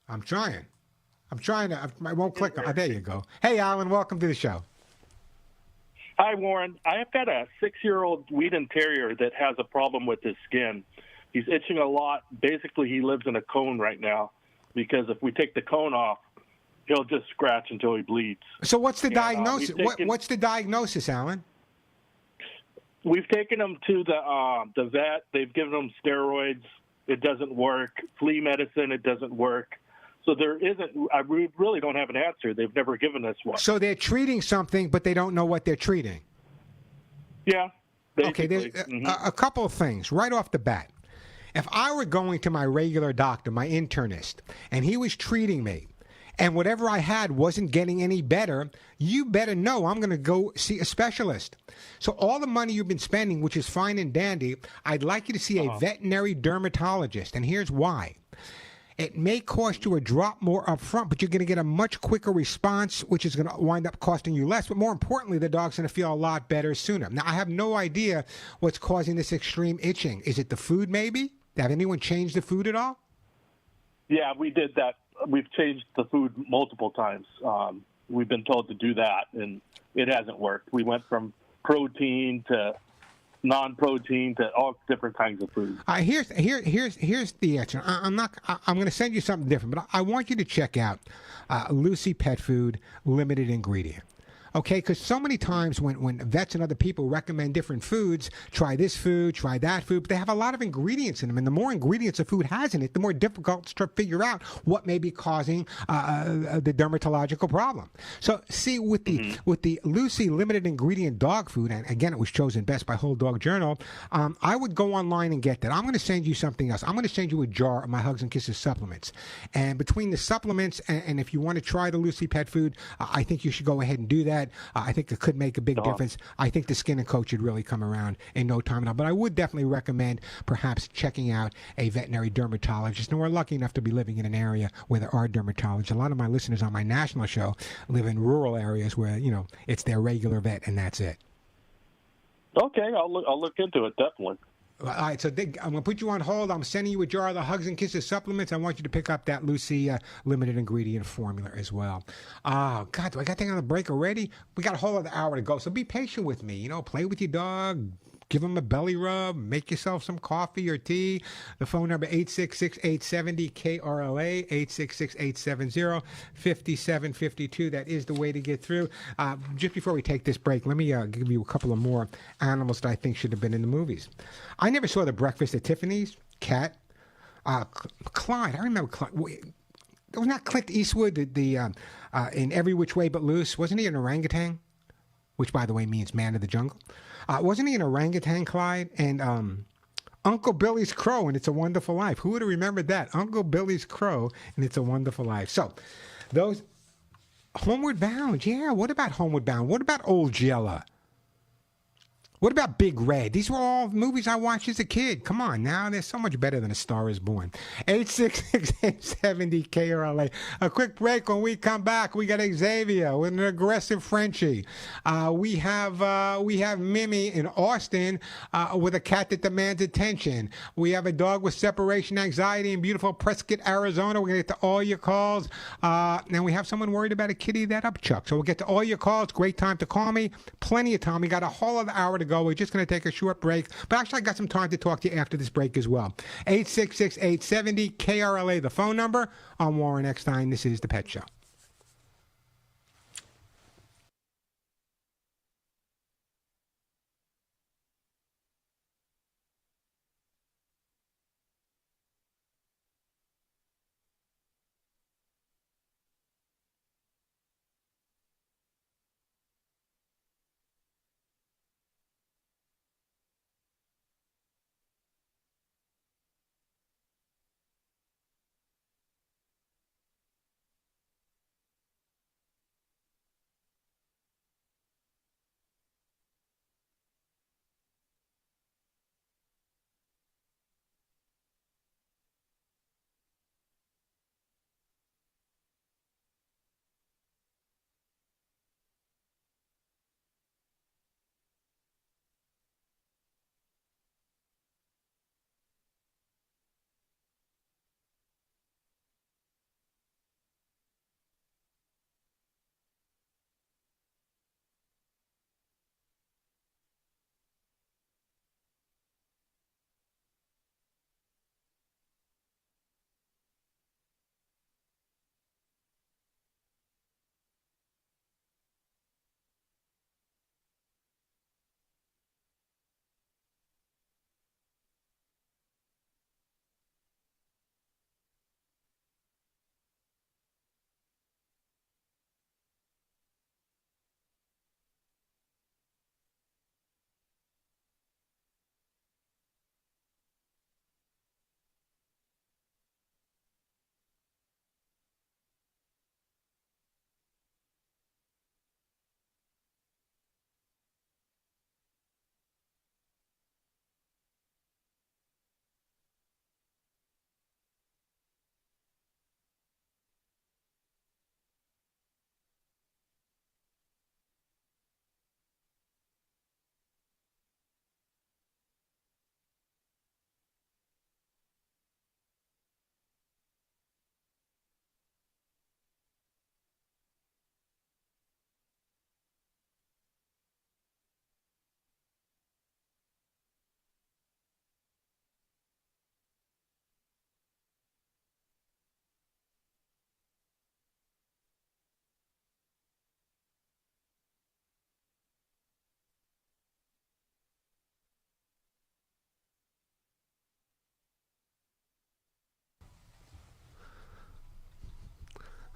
I'm trying to. I won't click. There you go. Hey, Alan, welcome to the show. Hi, Warren. I've got a 6-year-old Wheaton Terrier that has a problem with his skin. He's itching a lot. Basically, he lives in a cone right now because if we take the cone off, he'll just scratch until he bleeds. So what's the diagnosis? What's the diagnosis, Alan? We've taken him to the vet. They've given him steroids. It doesn't work. Flea medicine, it doesn't work. So we really don't have an answer. They've never given us one. So they're treating something, but they don't know what they're treating. Yeah. Basically. Okay, there's a couple of things right off the bat. If I were going to my regular doctor, my internist, and he was treating me, and whatever I had wasn't getting any better, you better know I'm going to go see a specialist. So all the money you've been spending, which is fine and dandy, I'd like you to see a veterinary dermatologist, and here's why. It may cost you a drop more up front, but you're going to get a much quicker response, which is going to wind up costing you less. But more importantly, the dog's going to feel a lot better sooner. Now, I have no idea what's causing this extreme itching. Is it the food, maybe? Have anyone changed the food at all? Yeah, we did that. We've changed the food multiple times. We've been told to do that, and it hasn't worked. We went from protein to non-protein to all different kinds of food. Here's the answer. I'm going to send you something different, but I want you to check out Lucy Pet Food Limited Ingredient. Okay, because so many times when vets and other people recommend different foods, try this food, try that food, but they have a lot of ingredients in them. And the more ingredients a food has in it, the more difficult it's to figure out what may be causing the dermatological problem. So see, with the Lucy Limited Ingredient dog food, and again, it was chosen best by Whole Dog Journal, I would go online and get that. I'm going to send you something else. I'm going to send you a jar of my Hugs and Kisses supplements. And between the supplements and if you want to try the Lucy Pet Food, I think you should go ahead and do that. I think it could make a big difference. I think the skin and coat should really come around in no time at all. But I would definitely recommend perhaps checking out a veterinary dermatologist. And we're lucky enough to be living in an area where there are dermatologists. A lot of my listeners on my national show live in rural areas where, it's their regular vet and that's it. Okay, I'll look into it, definitely. All right, so I'm going to put you on hold. I'm sending you a jar of the Hugs and Kisses supplements. I want you to pick up that Lucy limited ingredient formula as well. Oh, God, do I got to take another break already? We got a whole other hour to go, so be patient with me. Play with your dog. Give him a belly rub. Make yourself some coffee or tea. The phone number 866-870-KRLA, 866-870-5752. That is the way to get through. Just before we take this break, let me give you a couple of more animals that I think should have been in the movies. I never saw The Breakfast at Tiffany's. Cat. Clyde. I remember Clyde. Was not Clint Eastwood in Every Which Way But Loose? Wasn't he an orangutan? Which, by the way, means man of the jungle. Wasn't he an orangutan, Clyde? And Uncle Billy's Crow and It's a Wonderful Life. Who would have remembered that? Uncle Billy's Crow and It's a Wonderful Life. So, those Homeward Bound. Yeah, what about Homeward Bound? What about Old Jella? What about Big Red? These were all movies I watched as a kid. Come on now, they're so much better than A Star is Born. 866-870-KRLA. A quick break. When we come back, we got Xavier with an aggressive Frenchie. We have Mimi in Austin with a cat that demands attention. We have a dog with separation anxiety in beautiful Prescott, Arizona. We're going to get to all your calls. And we have someone worried about a kitty that upchuck. So we'll get to all your calls. Great time to call me. Plenty of time. We got a whole other hour to go. We're just going to take a short break. But actually, I got some time to talk to you after this break as well. 866-870-KRLA, the phone number. I'm Warren Eckstein. This is The Pet Show.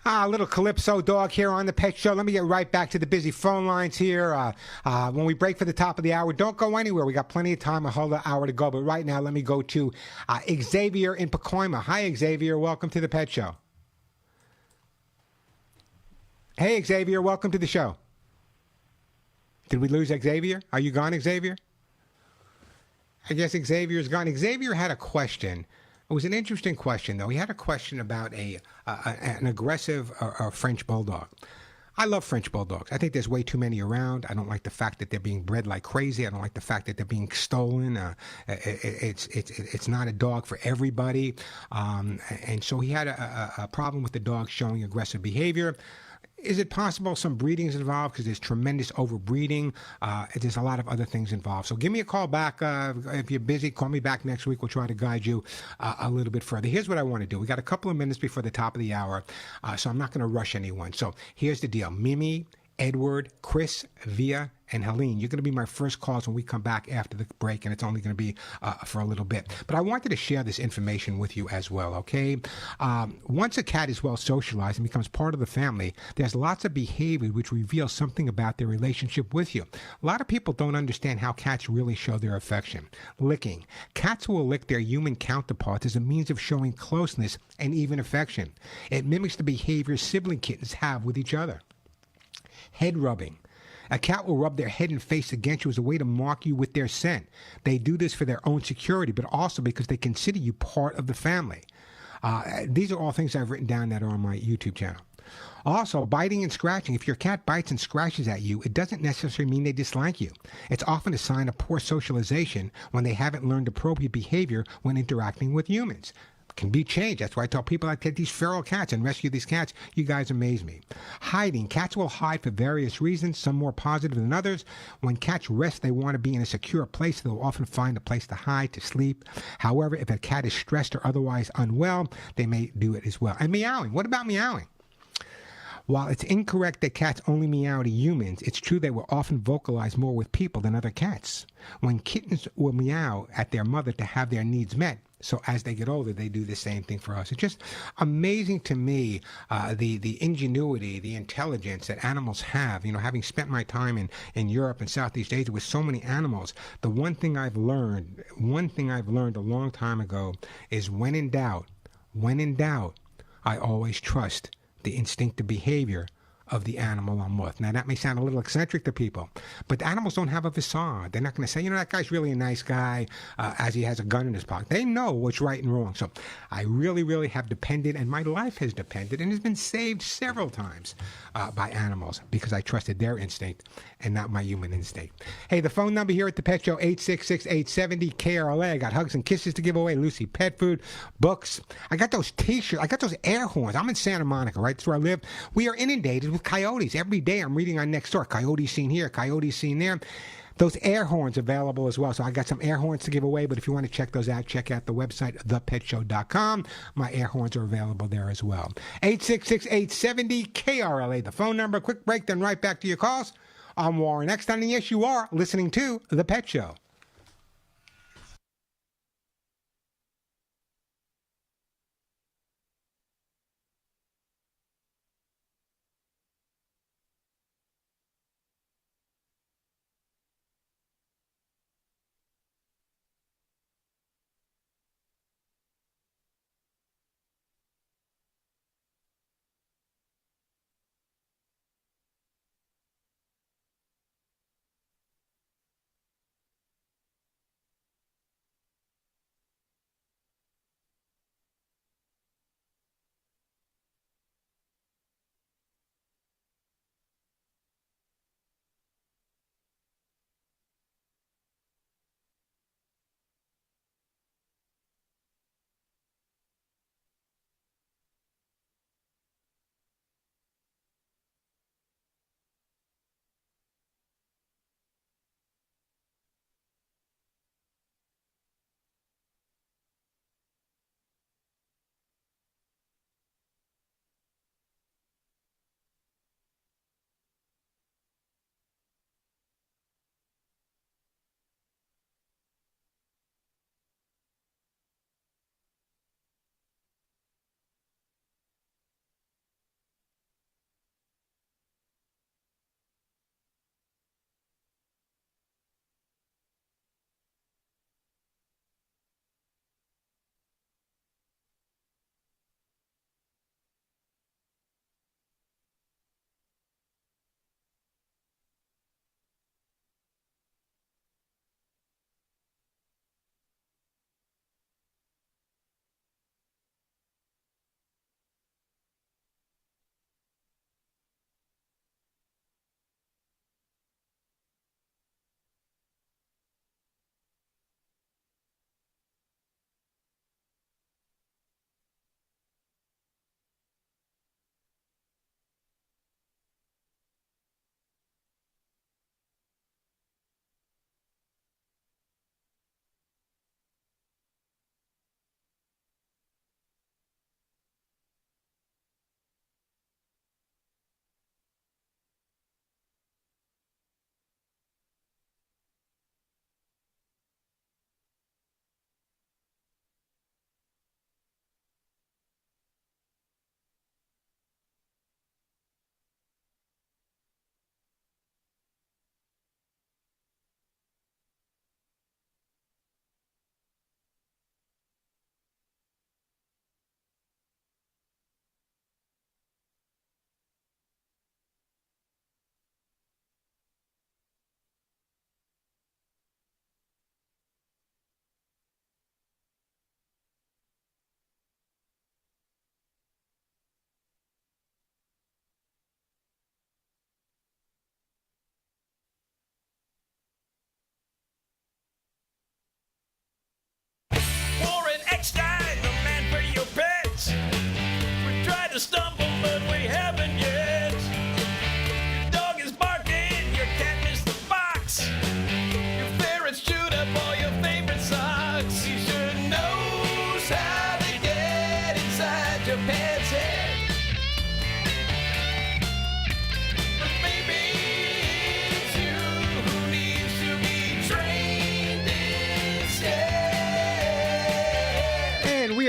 Little Calypso dog here on the Pet Show. Let me get right back to the busy phone lines here. When we break for the top of the hour, don't go anywhere. We got plenty of time, a whole hour to go. But right now, let me go to Xavier in Pacoima. Hi, Xavier. Welcome to the Pet Show. Hey, Xavier. Welcome to the show. Did we lose Xavier? Are you gone, Xavier? I guess Xavier's gone. Xavier had a question. It was an interesting question, though. He had a question about an aggressive French bulldog. I love French bulldogs. I think there's way too many around. I don't like the fact that they're being bred like crazy. I don't like the fact that they're being stolen. It's not a dog for everybody. And so he had a problem with the dog showing aggressive behavior. Is it possible some breeding is involved because there's tremendous overbreeding? There's a lot of other things involved. So give me a call back. If you're busy, call me back next week. We'll try to guide you a little bit further. Here's what I want to do. We got a couple of minutes before the top of the hour, so I'm not going to rush anyone. So here's the deal. Mimi, Edward, Chris, Via, and Helene, you're going to be my first calls when we come back after the break, and it's only going to be for a little bit. But I wanted to share this information with you as well, okay? Once a cat is well socialized and becomes part of the family, there's lots of behavior which reveals something about their relationship with you. A lot of people don't understand how cats really show their affection. Licking. Cats will lick their human counterparts as a means of showing closeness and even affection. It mimics the behavior sibling kittens have with each other. Head rubbing. A cat will rub their head and face against you as a way to mark you with their scent. They do this for their own security, but also because they consider you part of the family. These are all things I've written down that are on my YouTube channel. Also, biting and scratching. If your cat bites and scratches at you, it doesn't necessarily mean they dislike you. It's often a sign of poor socialization when they haven't learned appropriate behavior when interacting with humans. Can be changed. That's why I tell people I take these feral cats and rescue these cats. You guys amaze me. Hiding. Cats will hide for various reasons, some more positive than others. When cats rest, they want to be in a secure place. They'll often find a place to hide, to sleep. However, if a cat is stressed or otherwise unwell, they may do it as well. And meowing. What about meowing? While it's incorrect that cats only meow to humans, it's true they will often vocalize more with people than other cats. When kittens will meow at their mother to have their needs met, so as they get older, they do the same thing for us. It's just amazing to me, the ingenuity, the intelligence that animals have. You know, having spent my time in Europe and Southeast Asia with so many animals, the one thing I've learned a long time ago is when in doubt, I always trust the instinctive behavior of the animal I'm with. Now, that may sound a little eccentric to people, but animals don't have a facade. They're not going to say, you know, that guy's really a nice guy as he has a gun in his pocket. They know what's right and wrong. So I really, really have depended, and my life has depended and has been saved several times by animals because I trusted their instinct and not my human instinct. Hey, the phone number here at the Pet Show, 866-870-KRLA. I got hugs and kisses to give away, Lucy pet food, books. I got those T-shirts. I got those air horns. I'm in Santa Monica, right? That's where I live. We are inundated with coyotes. Every day I'm reading on next door. Coyotes seen here, coyotes seen there. Those air horns available as well. So I got some air horns to give away, but if you want to check those out, check out the website, thepetshow.com. My air horns are available there as well. 866-870-KRLA, the phone number. Quick break, then right back to your calls. I'm Warren Eckstein, and yes, you are listening to The Pet Show.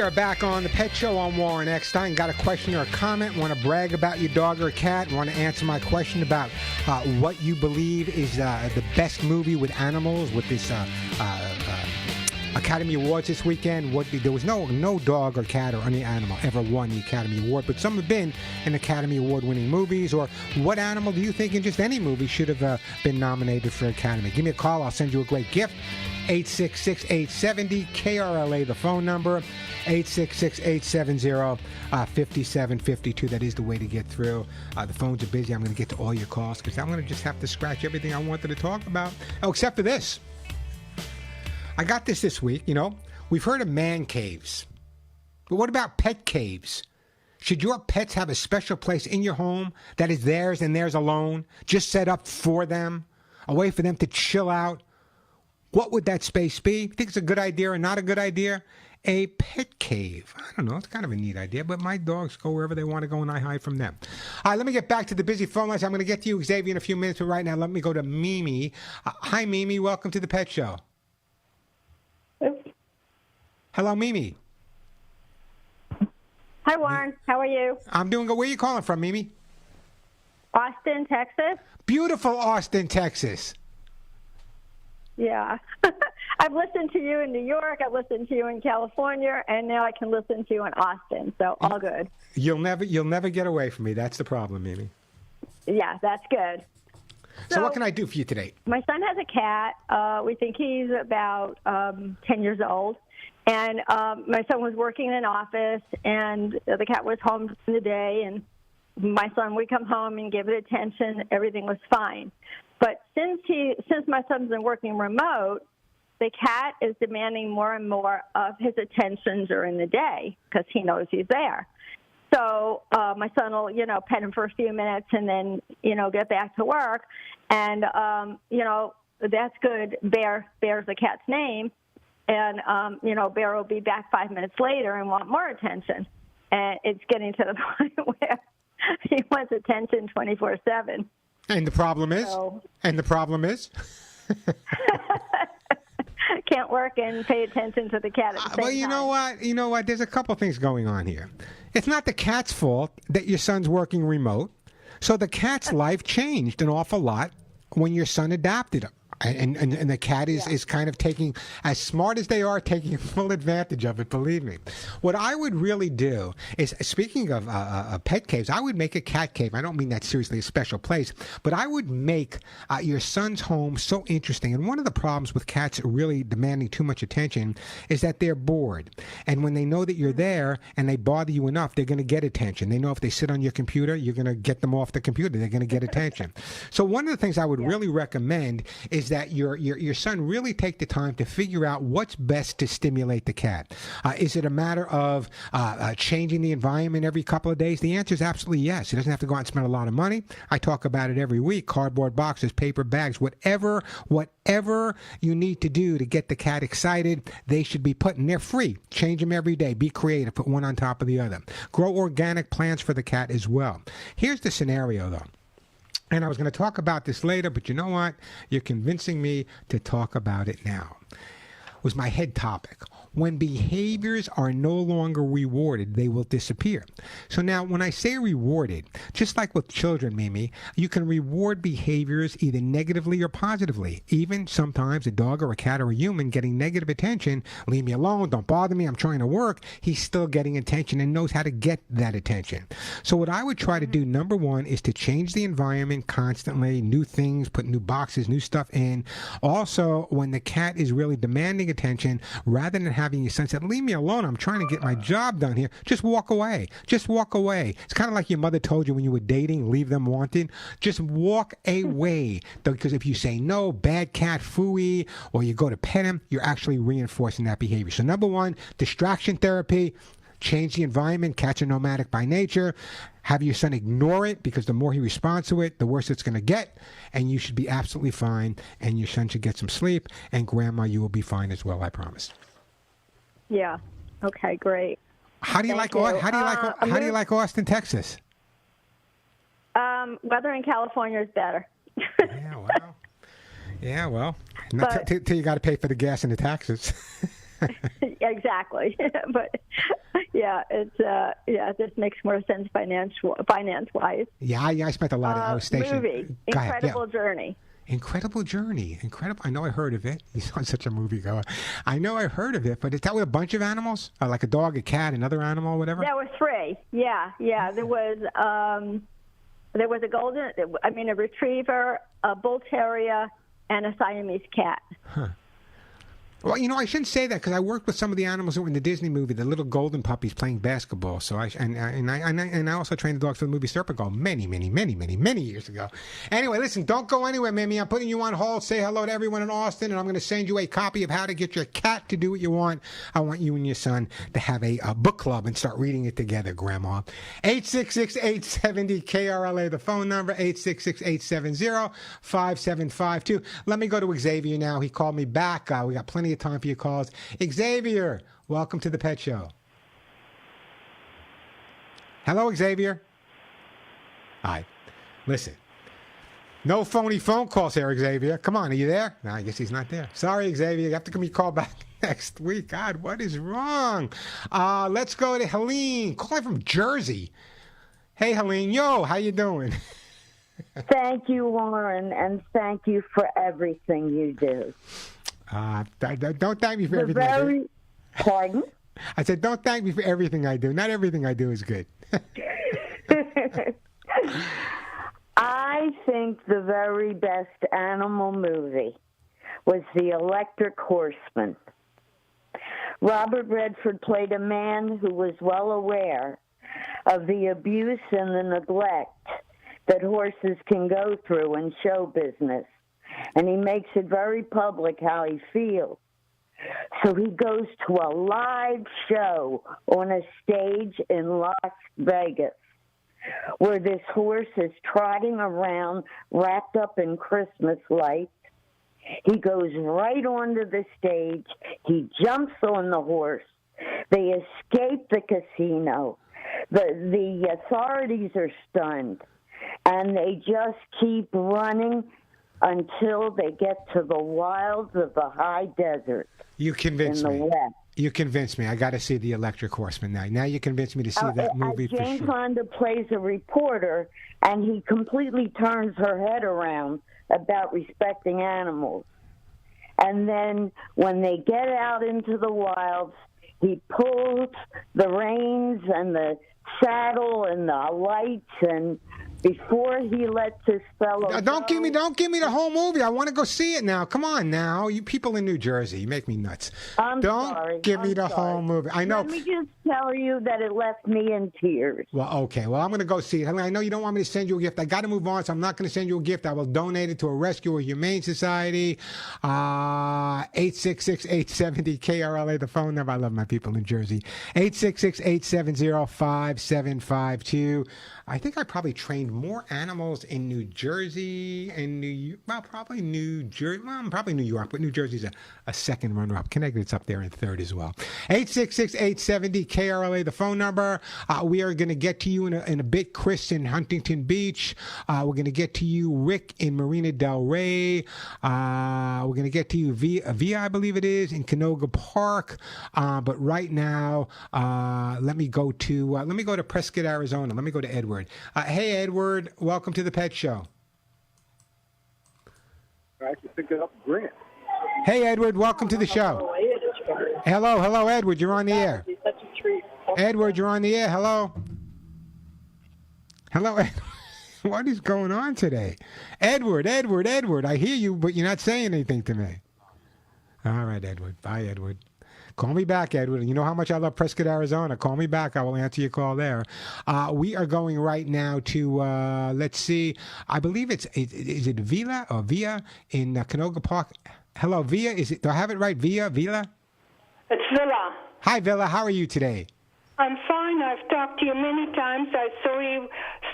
are back on the Pet Show. I'm Warren Eckstein. Got a question or a comment? Want to brag about your dog or cat? Want to answer my question about what you believe is the best movie with animals with this Academy Awards this weekend? There was no dog or cat or any animal ever won the Academy Award, but some have been in Academy Award-winning movies. Or what animal do you think in just any movie should have been nominated for Academy? Give me a call. I'll send you a great gift. 866-870-KRLA, the phone number, 866-870-5752. That is the way to get through. The phones are busy. I'm going to get to all your calls because I'm going to just have to scratch everything I wanted to talk about. Oh, except for this. I got this week, We've heard of man caves. But what about pet caves? Should your pets have a special place in your home that is theirs and theirs alone, just set up for them, a way for them to chill out? What would that space be? Think it's a good idea or not a good idea? A pet cave. I don't know. It's kind of a neat idea, but my dogs go wherever they want to go and I hide from them. All right, let me get back to the busy phone lines. I'm going to get to you, Xavier, in a few minutes, but right now let me go to Mimi. Hi, Mimi. Welcome to the Pet Show. Hello, Mimi. Hi, Warren. How are you? I'm doing good. Where are you calling from, Mimi? Austin, Texas. Beautiful Austin, Texas. Yeah. I've listened to you in New York. I've listened to you in California, and now I can listen to you in Austin. So all good. You'll never get away from me. That's the problem, Mimi. Yeah, that's good. So what can I do for you today? My son has a cat. We think he's about 10 years old. And my son was working in an office, and the cat was home in the day, and my son would come home and give it attention. Everything was fine. But since my son's been working remote, the cat is demanding more and more of his attention during the day because he knows he's there. So my son will, pet him for a few minutes and then, get back to work. And, that's good. Bear's the cat's name. And, Bear will be back 5 minutes later and want more attention. And it's getting to the point where he wants attention 24/7. And the problem is? Can't work and pay attention to the cat at the same time. Well, you know what? There's a couple things going on here. It's not the cat's fault that your son's working remote. So the cat's life changed an awful lot when your son adopted him. And the cat is kind of taking, as smart as they are, taking full advantage of it, believe me. What I would really do is, speaking of pet caves, I would make a cat cave. I don't mean that seriously, a special place, but I would make your son's home so interesting. And one of the problems with cats really demanding too much attention is that they're bored. And when they know that you're there and they bother you enough, they're going to get attention. They know if they sit on your computer, you're going to get them off the computer. They're going to get attention. So one of the things I would really recommend is that your son really take the time to figure out what's best to stimulate the cat. Is it a matter of changing the environment every couple of days? The answer is absolutely yes. He doesn't have to go out and spend a lot of money. I talk about it every week. Cardboard boxes, paper bags, whatever you need to do to get the cat excited, they should be put in. They're free. Change them every day. Be creative. Put one on top of the other. Grow organic plants for the cat as well. Here's the scenario, though. And I was going to talk about this later, but you know what? You're convincing me to talk about it now. It was my head topic. When behaviors are no longer rewarded, they will disappear. So now when I say rewarded, just like with children, Mimi, you can reward behaviors either negatively or positively. Even sometimes a dog or a cat or a human getting negative attention, leave me alone, don't bother me, I'm trying to work, he's still getting attention and knows how to get that attention. So what I would try to do, number one, is to change the environment constantly, new things, put new boxes, new stuff in. Also, when the cat is really demanding attention, rather than having your son say, leave me alone, I'm trying to get my job done here, just walk away. Just walk away. It's kind of like your mother told you when you were dating, leave them wanting. Just walk away. Because if you say no, bad cat, phooey, or you go to pet him, you're actually reinforcing that behavior. So number one, distraction therapy. Change the environment. Cats are nomadic by nature. Have your son ignore it, because the more he responds to it, the worse it's going to get. And you should be absolutely fine. And your son should get some sleep. And Grandma, you will be fine as well, I promise. Yeah. Okay, great. How do you like Austin, Texas? Weather in California is better. Yeah, well. Till you got to pay for the gas and the taxes. exactly. But it just makes more sense finance-wise. Yeah, I spent a lot of I was stationed. Movie, Go ahead, Incredible Journey. Incredible Journey. Incredible. I know I heard of it. You sound such a moviegoer. I know I heard of it, but is that with a bunch of animals? Like a dog, a cat, another animal, whatever? There were 3. Yeah. There was a retriever, a bull terrier, and a Siamese cat. Huh. Well, I shouldn't say that because I worked with some of the animals that were in the Disney movie, the little golden puppies playing basketball. So I also trained the dogs for the movie Serpent many years ago. Anyway, listen, don't go anywhere, Mimi. I'm putting you on hold. Say hello to everyone in Austin, and I'm going to send you a copy of How to Get Your Cat to Do What You Want. I want you and your son to have a book club and start reading it together, Grandma. 866-870-KRLA, the phone number, 866-870-5752. Let me go to Xavier now. He called me back. We got plenty of time for your calls. Xavier, welcome to the Pet Show. Hello, Xavier. Hi. Listen, no phony phone calls here, Xavier. Come on, are you there? No, I guess he's not there. Sorry, Xavier. You have to give me a call back next week. God, what is wrong? Let's go to Helene, calling from Jersey. Hey, Helene. Yo, how you doing? Thank you, Warren, and thank you for everything you do. Don't thank me for everything I do. Pardon? I said, don't thank me for everything I do. Not everything I do is good. I think the very best animal movie was The Electric Horseman. Robert Redford played a man who was well aware of the abuse and the neglect that horses can go through in show business. And he makes it very public how he feels. So he goes to a live show on a stage in Las Vegas where this horse is trotting around wrapped up in Christmas lights. He goes right onto the stage. He jumps on the horse. They escape the casino. The authorities are stunned. And they just keep running until they get to the wilds of the high desert. You convinced me. West. You convinced me. I got to see The Electric Horseman now. Now you convinced me to see that movie for Jane sure. Fonda plays a reporter, and he completely turns her head around about respecting animals. And then when they get out into the wilds, he pulls the reins and the saddle and the lights, and before he lets his fellow don't give me the whole movie. I want to go see it now. Come on now, you people in New Jersey, you make me nuts. Don't give me the whole movie. I know. Let me just tell you that it left me in tears. Well, okay. Well, I'm going to go see it. I know you don't want me to send you a gift. I got to move on, so I'm not going to send you a gift. I will donate it to a rescue or humane society. 866-870-KRLA, the phone number. I love my people in Jersey. 866-870-5752. I think I probably trained more animals in New Jersey and probably New York, but New Jersey's a second runner-up. Connecticut's up there in third as well. 866-870-KRLA, the phone number. We are going to get to you in a bit. Chris in Huntington Beach. We're going to get to you, Rick in Marina Del Rey. We're going to get to you via, I believe it is, in Canoga Park. But right now, let me go to Prescott, Arizona. Let me go to Edward. Hey, Edward, welcome to the Pet Show. I can pick it up, Grant. Hey, Edward, welcome to the show. Hello, Edward, you're on the air. Edward, you're on the air. Hello, Edward. What is going on today? Edward, I hear you, but you're not saying anything to me. All right, Edward. Bye, Edward. Call me back, Edward. You know how much I love Prescott, Arizona. Call me back. I will answer your call there. We are going right now to, let's see, I believe is it Villa or Via in Canoga Park? Hello, Via. Do I have it right? Villa? It's Villa. Hi, Villa. How are you today? I'm fine. I've talked to you many times. I saw you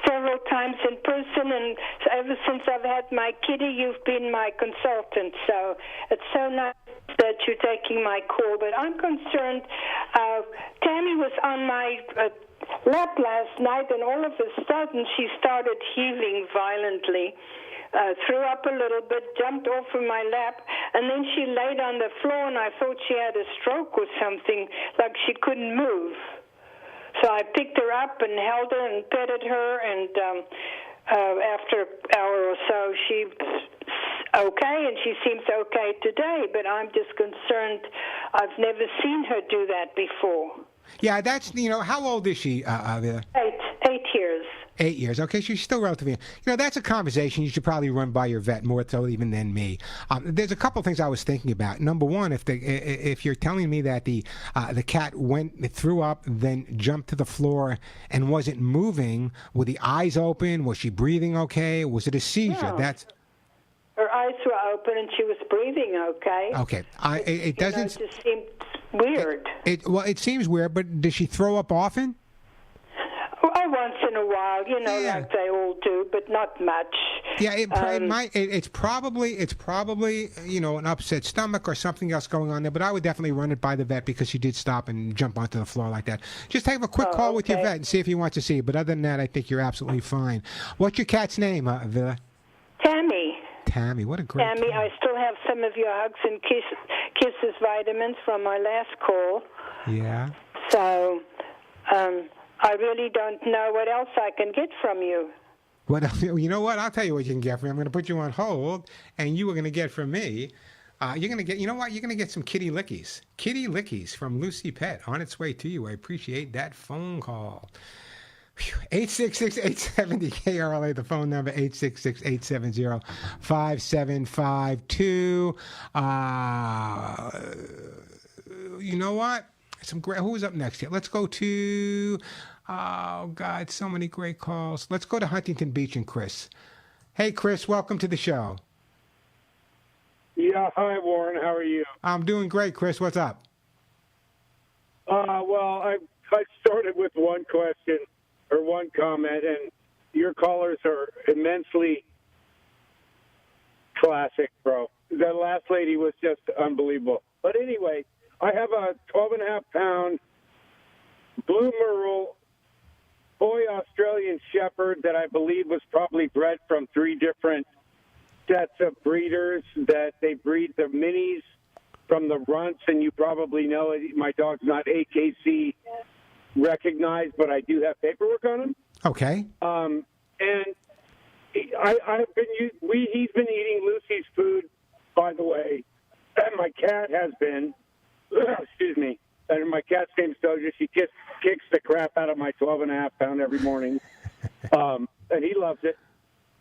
several times in person, and ever since I've had my kitty, you've been my consultant. So it's so nice that you're taking my call. But I'm concerned. Tammy was on my lap last night, and all of a sudden she started heaving violently. Threw up a little bit, jumped off of my lap, And then she laid on the floor, and I thought she had a stroke or something, like she couldn't move. So I picked her up and held her and petted her, and after an hour or so, she's okay, and she seems okay today, but I'm just concerned. I've never seen her do that before. Yeah, that's, how old is she, Vera? 8 years. 8 years. Okay, she's still relatively. That's a conversation you should probably run by your vet more so even than me. There's a couple things I was thinking about. Number one, if you're telling me that the cat threw up, then jumped to the floor and wasn't moving, were the eyes open? Was she breathing okay? Was it a seizure? No. Her eyes were open and she was breathing okay. Okay. It doesn't. It just seemed weird. It seems weird, but does she throw up often? Once in a while, like they all do, but not much. Yeah, it's probably an upset stomach or something else going on there. But I would definitely run it by the vet because she did stop and jump onto the floor like that. Just have a quick call with your vet and see if he wants to see you. But other than that, I think you're absolutely fine. What's your cat's name, Villa? Tammy. Tammy, what a great Tammy, cat. I still have some of your hugs and kisses vitamins from my last call. Yeah. So, I really don't know what else I can get from you. You know what? I'll tell you what you can get from me. I'm going to put you on hold, and you are going to get from me. You're going to get, you're going to get some kitty lickies. Kitty lickies from Lucy Pet on its way to you. I appreciate that phone call. 866-870-KRLA, the phone number, 866-870-5752. You know what? Who's up next here? Let's go to, oh, God, so many great calls. Let's go to Huntington Beach and Chris. Hey, Chris, welcome to the show. Yeah, hi, Warren. How are you? I'm doing great, Chris. What's up? Well, I started with one question or one comment, and your callers are immensely classic, bro. That last lady was just unbelievable. But anyway, I have a 12.5-pound blue merle boy Australian Shepherd that I believe was probably bred from 3 different sets of breeders. That they breed the minis from the runts, and you probably know it. My dog's not AKC recognized, but I do have paperwork on him. Okay. And he's been eating Lucy's food, by the way, and my cat has been. Excuse me. And my cat's name's Doja. She kicks the crap out of my 12.5-pound every morning, and he loves it.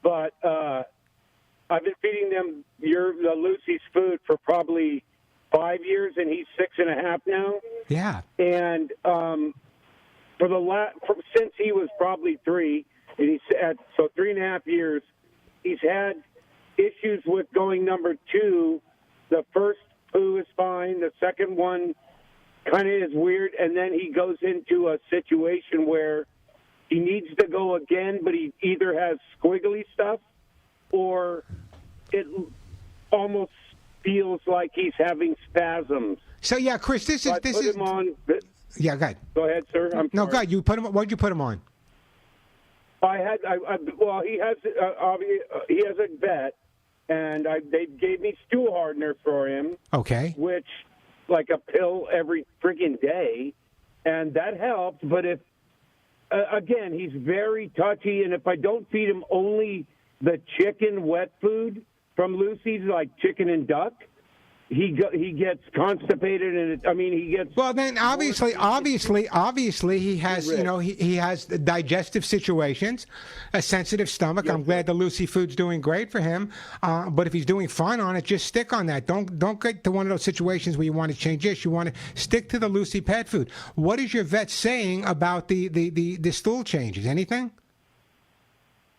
But I've been feeding them the Lucy's food for probably 5 years, and he's 6.5 now. Yeah. And since he was probably 3, and he's at 3.5 years, he's had issues with going number 2. The first poo is fine. The second one kind of is weird, and then he goes into a situation where he needs to go again, but he either has squiggly stuff or it almost feels like he's having spasms. So yeah, Chris, this is him on. Yeah, go ahead. Go ahead, sir. No, go ahead. You put him. What'd you put him on? He has a vet, and they gave me stool hardener for him. Okay. Which, like a pill every freaking day, and that helps. But if again, he's very touchy, and if I don't feed him only the chicken wet food from Lucy's, like chicken and duck, he gets constipated, and he gets. Well, then obviously, he has he has digestive situations, a sensitive stomach. Yes, I'm glad the Lucy food's doing great for him. But if he's doing fine on it, just stick on that. Don't get to one of those situations where you want to change this. You want to stick to the Lucy pet food. What is your vet saying about the stool changes? Anything?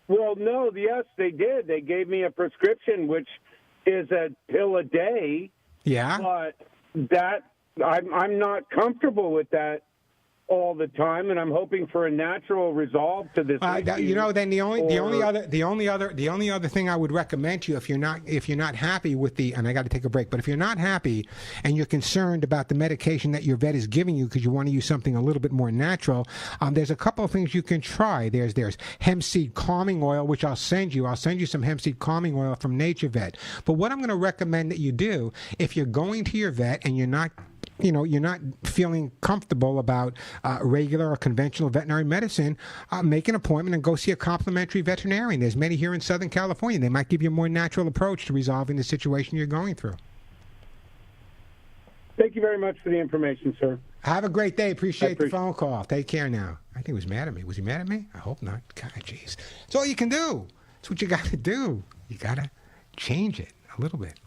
Well, no. Yes, they did. They gave me a prescription, which is a pill a day. Yeah. But that I'm not comfortable with that all the time, and I'm hoping for a natural resolve to this issue. Then the only other thing I would recommend to you, if you're not happy with and I got to take a break, but if you're not happy and you're concerned about the medication that your vet is giving you because you want to use something a little bit more natural, there's a couple of things you can try. There's hemp seed calming oil, which I'll send you. I'll send you some hemp seed calming oil from Nature Vet. But what I'm going to recommend that you do, if you're going to your vet and you're not feeling comfortable about regular or conventional veterinary medicine, make an appointment and go see a complimentary veterinarian. There's many here in Southern California. They might give you a more natural approach to resolving the situation you're going through. Thank you very much for the information, sir. Have a great day. Appreciate the phone call. Take care now. I think he was mad at me. Was he mad at me? I hope not. God, jeez. It's all you can do. It's what you got to do. You got to change it a little bit.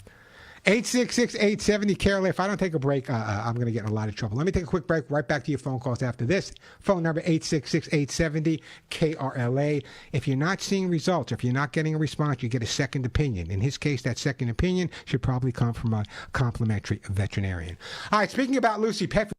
866-870 KRLA. If I don't take a break, I'm going to get in a lot of trouble. Let me take a quick break. Right back to your phone calls after this. Phone number 866-870 KRLA. If you're not seeing results, if you're not getting a response, you get a second opinion. In his case, that second opinion should probably come from a complimentary veterinarian. All right, speaking about Lucy Pet.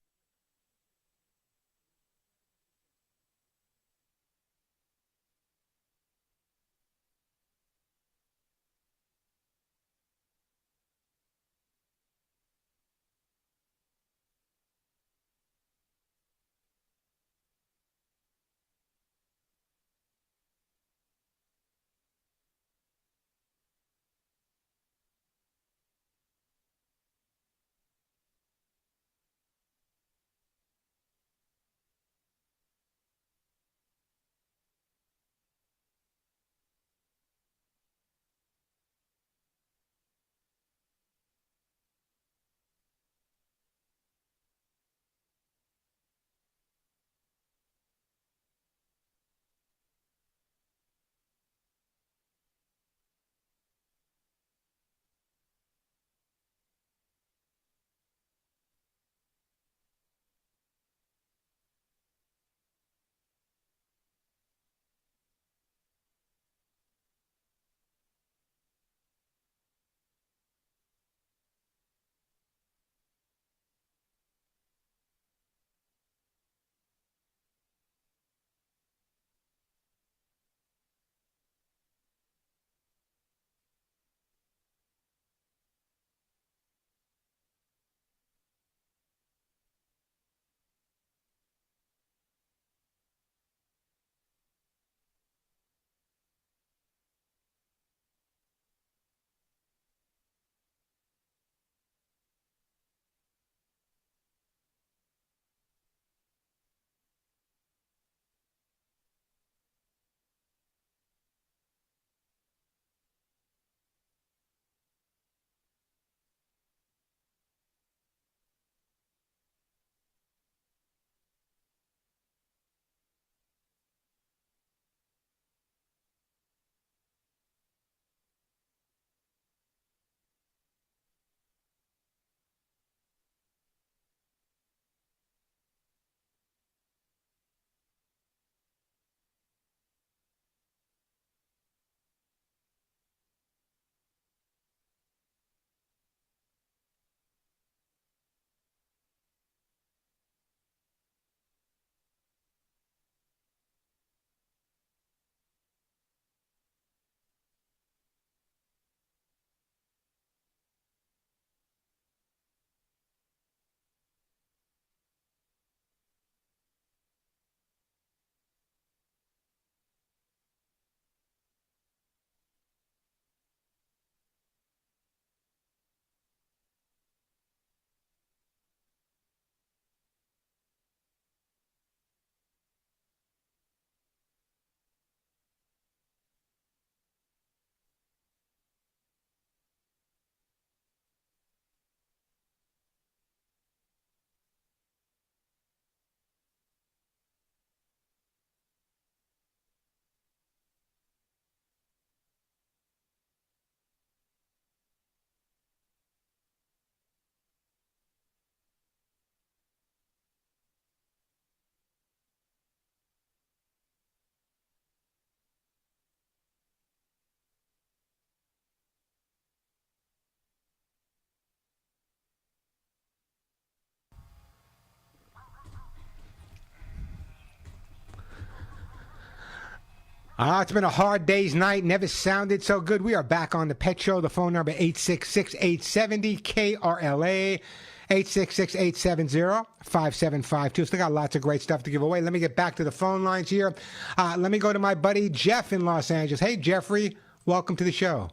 It's been a hard day's night. Never sounded so good. We are back on the Pet Show. The phone number 866-870-KRLA. 866-870-5752. Still got lots of great stuff to give away. Let me get back to the phone lines here. Let me go to my buddy Jeff in Los Angeles. Hey, Jeffrey. Welcome to the show.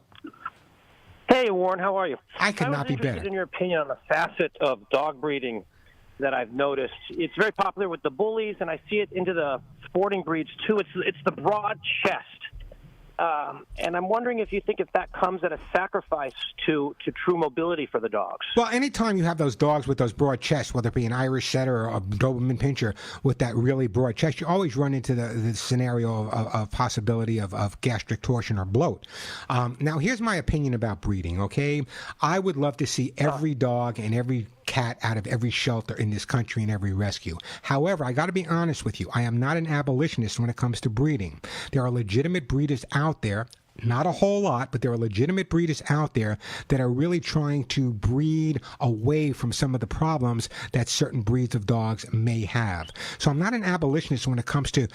Hey, Warren. How are you? I could not be better. I was interested in your opinion on the facet of dog breeding that I've noticed. It's very popular with the bullies, and I see it into the sporting breeds, too. It's the broad chest. And I'm wondering if you think if that comes at a sacrifice to true mobility for the dogs. Well, anytime you have those dogs with those broad chests, whether it be an Irish setter or a Doberman Pinscher with that really broad chest, you always run into the scenario of possibility of gastric torsion or bloat. Now, here's my opinion about breeding, okay? I would love to see every dog and every cat out of every shelter in this country and every rescue. However, I got to be honest with you. I am not an abolitionist when it comes to breeding. There are legitimate breeders out there. Not a whole lot, but there are legitimate breeders out there that are really trying to breed away from some of the problems that certain breeds of dogs may have. So I'm not an abolitionist when it comes to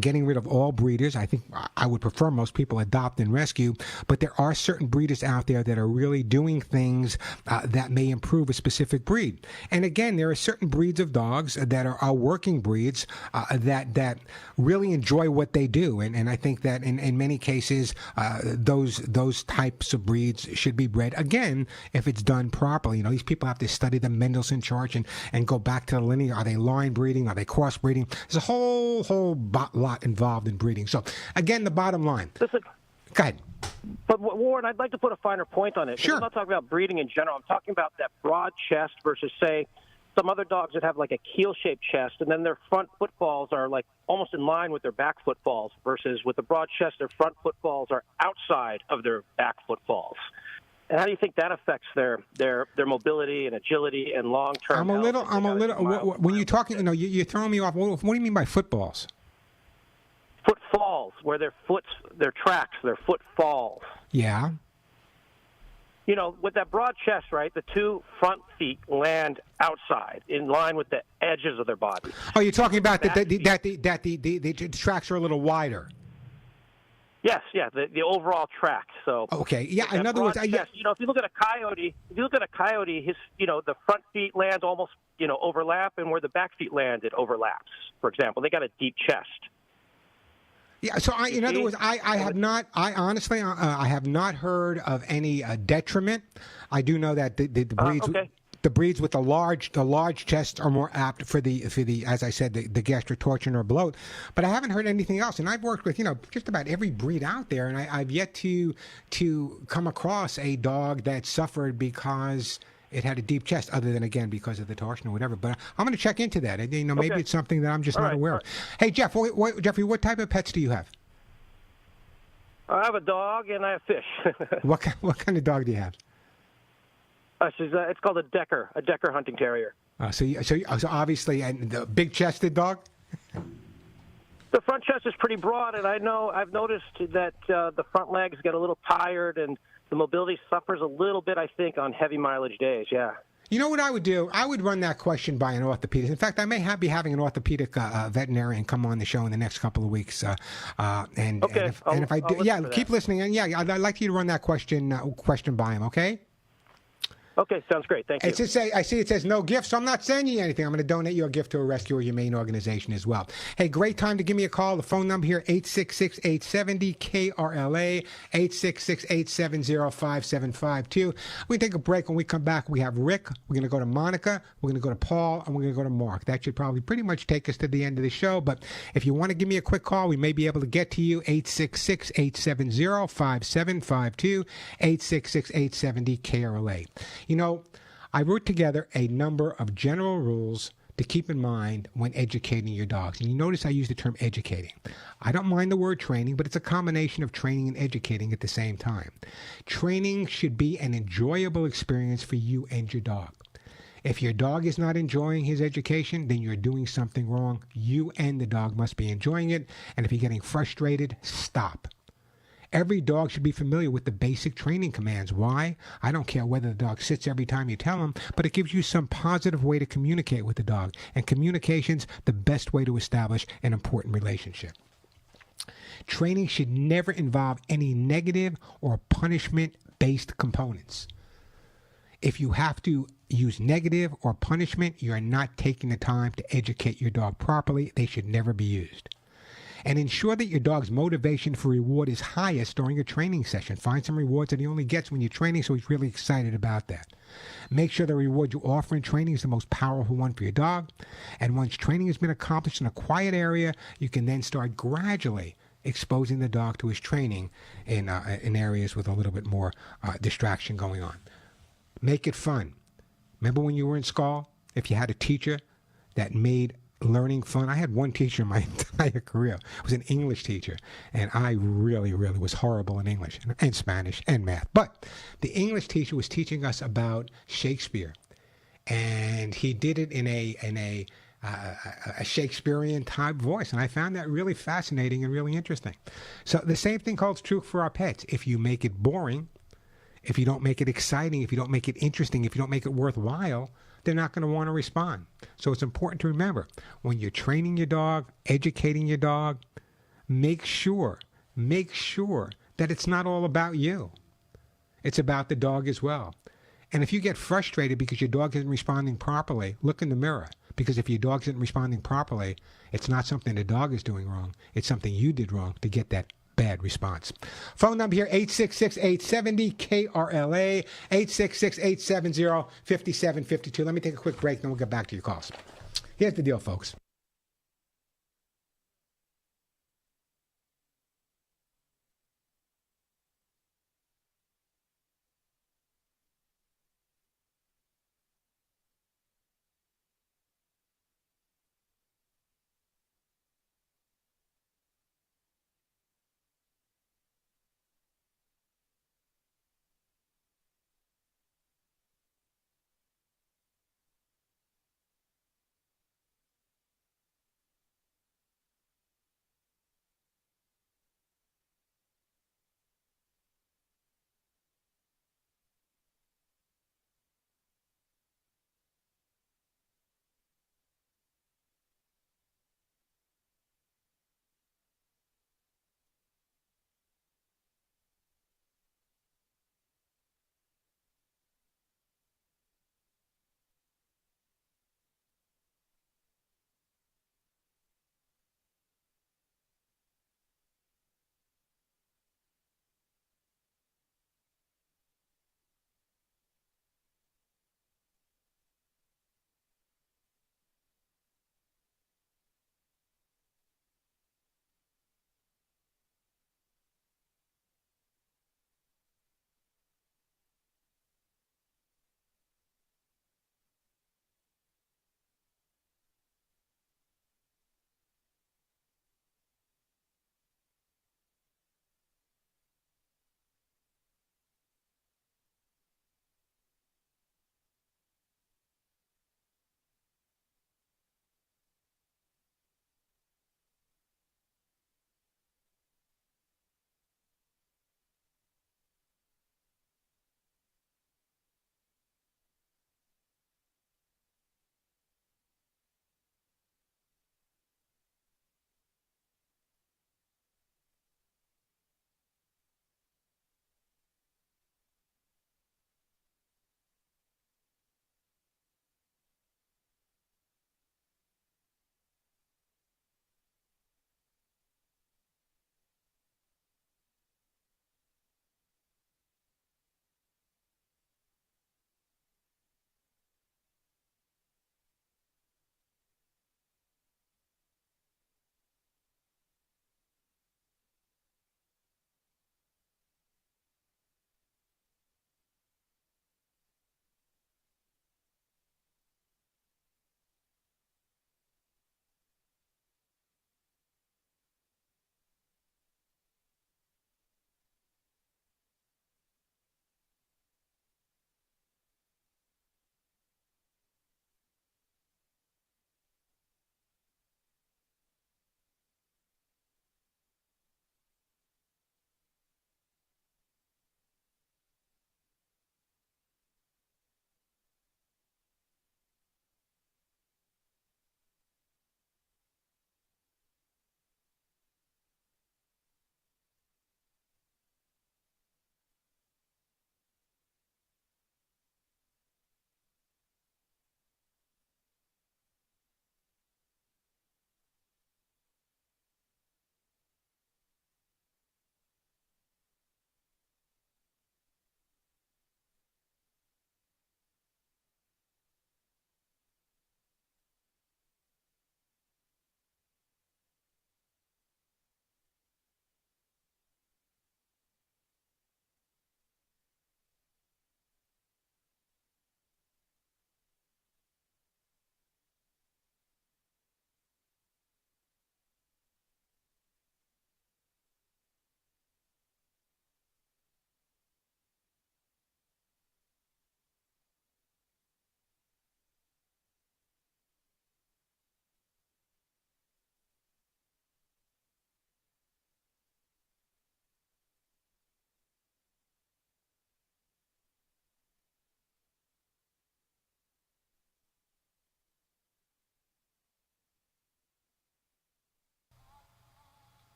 getting rid of all breeders. I think I would prefer most people adopt and rescue, but there are certain breeders out there that are really doing things that may improve a specific breed. And again, there are certain breeds of dogs that are working breeds that really enjoy what they do. And I think that in many cases, those types of breeds should be bred again if it's done properly. You know, these people have to study the Mendelssohn chart and go back to the lineage. Are they line breeding? Are they cross breeding? There's a whole lot involved in breeding. So again, the bottom line. Listen, go ahead. But Warren, I'd like to put a finer point on it. Sure. I'm not talking about breeding in general. I'm talking about that broad chest versus, say, some other dogs that have like a keel-shaped chest, and then their front footballs are like almost in line with their back footballs, versus with the broad chest, their front footballs are outside of their back footballs. And how do you think that affects their mobility and agility and long-term I'm a little. When you're talking, you're throwing me off. What do you mean by footballs? Footfalls, where their tracks, their foot falls. Yeah. You know, with that broad chest, right, the two front feet land outside, in line with the edges of their body. Oh, you're talking about that the tracks are a little wider. Yes, yeah, the overall track. So okay, yeah. In other words, chest, if you look at a coyote, his the front feet land almost overlap, and where the back feet land, it overlaps. For example, they got a deep chest. Yeah, so in other words, I have not heard of any detriment. I do know that the breeds the breeds with the large chests are more apt for the as I said the gastric torsion or bloat, but I haven't heard anything else. And I've worked with just about every breed out there, and I've yet to come across a dog that suffered because it had a deep chest, other than, again, because of the torsion or whatever. But I'm going to check into that. Maybe it's something that I'm just not aware of. Hey, Jeffrey, what type of pets do you have? I have a dog and I have fish. What kind of dog do you have? It's called a Decker hunting terrier. So obviously, and the big-chested dog? The front chest is pretty broad, and I've noticed that the front legs get a little tired, and the mobility suffers a little bit, I think, on heavy mileage days, yeah. You know what I would do? I would run that question by an orthopedist. In fact, I may be having an orthopedic veterinarian come on the show in the next couple of weeks. If I do, keep listening. And I'd like you to run that question by him, okay? Okay, sounds great. Thank you. I see it says no gift, so I'm not sending you anything. I'm going to donate you a gift to a rescue or humane organization as well. Hey, great time to give me a call. The phone number here, 866-870-KRLA, 866-870-5752. We take a break. When we come back, we have Rick. We're going to go to Monica. We're going to go to Paul, and we're going to go to Mark. That should probably pretty much take us to the end of the show. But if you want to give me a quick call, we may be able to get to you, 866-870-5752, 866-870-KRLA. I wrote together a number of general rules to keep in mind when educating your dogs. And you notice I use the term educating. I don't mind the word training, but it's a combination of training and educating at the same time. Training should be an enjoyable experience for you and your dog. If your dog is not enjoying his education, then you're doing something wrong. You and the dog must be enjoying it. And if you're getting frustrated, stop. Every dog should be familiar with the basic training commands. Why? I don't care whether the dog sits every time you tell him, but it gives you some positive way to communicate with the dog. And communication's the best way to establish an important relationship. Training should never involve any negative or punishment-based components. If you have to use negative or punishment, you are not taking the time to educate your dog properly. They should never be used. And ensure that your dog's motivation for reward is highest during a training session. Find some rewards that he only gets when you're training, so he's really excited about that. Make sure the reward you offer in training is the most powerful one for your dog. And once training has been accomplished in a quiet area, you can then start gradually exposing the dog to his training in areas with a little bit more distraction going on. Make it fun. Remember when you were in school, if you had a teacher that made learning fun? I had one teacher in my entire career. It was an English teacher, and I really, really was horrible in English and Spanish and math. But the English teacher was teaching us about Shakespeare, and he did it in a Shakespearean type voice, and I found that really fascinating and really interesting. So the same thing holds true for our pets. If you make it boring, if you don't make it exciting, if you don't make it interesting, if you don't make it worthwhile, they're not going to want to respond. So it's important to remember, when you're training your dog, educating your dog, make sure that it's not all about you. It's about the dog as well. And if you get frustrated because your dog isn't responding properly, look in the mirror. Because if your dog isn't responding properly, it's not something the dog is doing wrong. It's something you did wrong to get that bad response. Phone number here, 866-870-KRLA, 866-870-5752. Let me take a quick break, then we'll get back to your calls. Here's the deal, folks.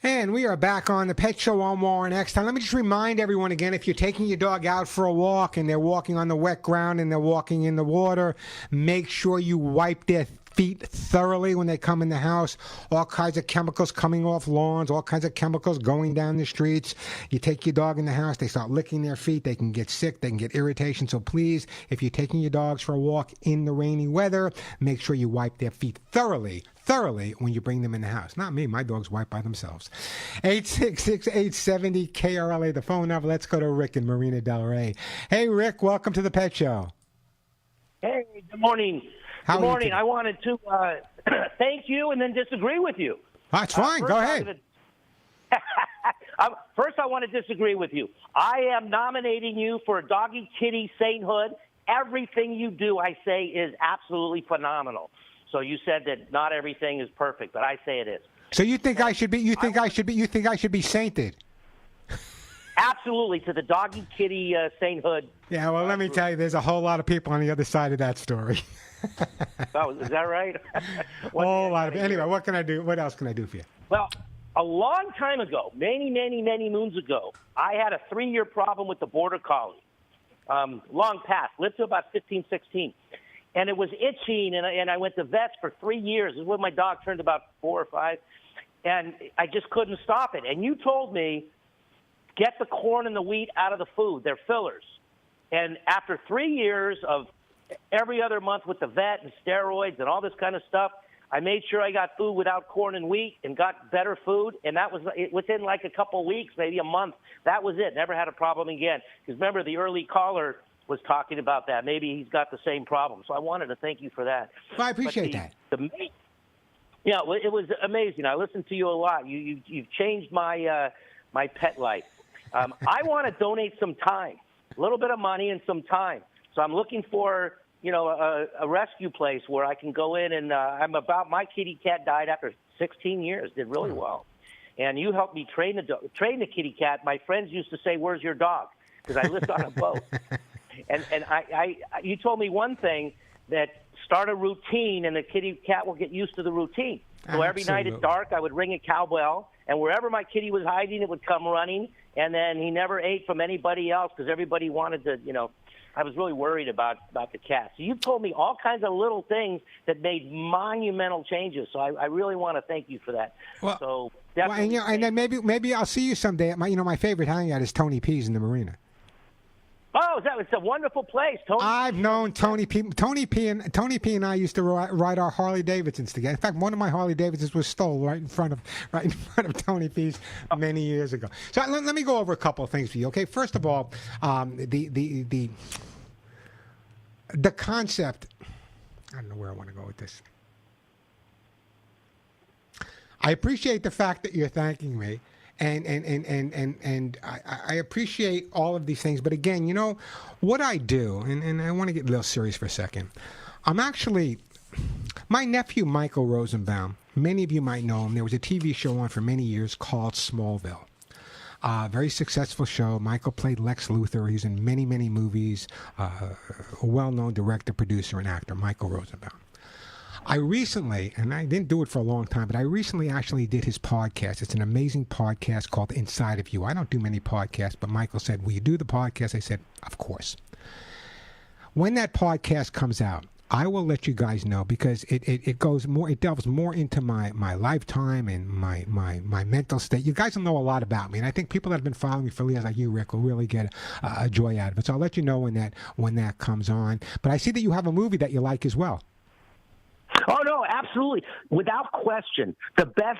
And we are back on the Pet Show on Warren Eckstein. Let me just remind everyone again, if you're taking your dog out for a walk and they're walking on the wet ground and they're walking in the water, make sure you wipe their feet thoroughly when they come in the house. All kinds of chemicals coming off lawns, all kinds of chemicals going down the streets. You take your dog in the house, they start licking their feet, they can get sick, they can get irritation. So please, if you're taking your dogs for a walk in the rainy weather, make sure you wipe their feet thoroughly when you bring them in the house. Not me. My dogs wipe by themselves. 866-870-KRLA, the phone number. Let's go to Rick in Marina Del Rey. Hey, Rick, welcome to the Pet Show. Hey, good morning. Good morning. I wanted to thank you and then disagree with you. That's fine. Go ahead. First, I want to disagree with you. I am nominating you for doggy kitty sainthood. Everything you do, I say, is absolutely phenomenal. So you said that not everything is perfect, but I say it is. So you think I should be? You think I should be sainted? Absolutely, to the doggy kitty sainthood. Yeah. Well, let me tell you, there's a whole lot of people on the other side of that story. Oh, is that right? A whole lot of. Anyway, what can I do? What else can I do for you? Well, a long time ago, many moons ago, I had a 3-year problem with the border collie. Long past, lived to about 15, 16. And it was itching, and I went to vets for 3 years. This is when my dog turned about 4 or 5, and I just couldn't stop it. And you told me, get the corn and the wheat out of the food. They're fillers. And after 3 years of every other month with the vet and steroids and all this kind of stuff, I made sure I got food without corn and wheat and got better food. And that was within like a couple of weeks, maybe a month. That was it. Never had a problem again. Because remember, the early caller was talking about that. Maybe he's got the same problem. So I wanted to thank you for that. Well, I appreciate that. Yeah, it was amazing. I listened to you a lot. You've changed my my pet life. I want to donate some time, a little bit of money and some time. So I'm looking for, a rescue place where I can go in and my kitty cat died after 16 years, did really well. And you helped me train the kitty cat. My friends used to say, "Where's your dog?" Because I lived on a boat. And you told me one thing, that start a routine and the kitty cat will get used to the routine. So every night at dark, I would ring a cowbell, and wherever my kitty was hiding, it would come running. And then he never ate from anybody else because everybody wanted to, I was really worried about the cat. So you told me all kinds of little things that made monumental changes. So I really want to thank you for that. Well, so definitely. And then maybe I'll see you someday. My favorite hangout is Tony P's in the marina. Oh, it's a wonderful place. I've known Tony P. Tony P. and I used to ride our Harley Davidsons together. In fact, one of my Harley Davidsons was stolen right in front of Tony P.'s many years ago. So let me go over a couple of things for you. Okay, first of all, the concept. I don't know where I want to go with this. I appreciate the fact that you're thanking me. And I appreciate all of these things. But again, what I do, and I want to get a little serious for a second. My nephew, Michael Rosenbaum, many of you might know him. There was a TV show on for many years called Smallville. Very successful show. Michael played Lex Luthor. He's in many, many movies. A well-known director, producer, and actor, Michael Rosenbaum. I recently, and I didn't do it for a long time, but I recently actually did his podcast. It's an amazing podcast called Inside of You. I don't do many podcasts, but Michael said, "Will you do the podcast?" I said, "Of course." When that podcast comes out, I will let you guys know, because it delves more into my lifetime and my mental state. You guys will know a lot about me, and I think people that have been following me for years, like you, Rick, will really get a joy out of it. So I'll let you know when that comes on. But I see that you have a movie that you like as well. Oh, no, absolutely. Without question, the best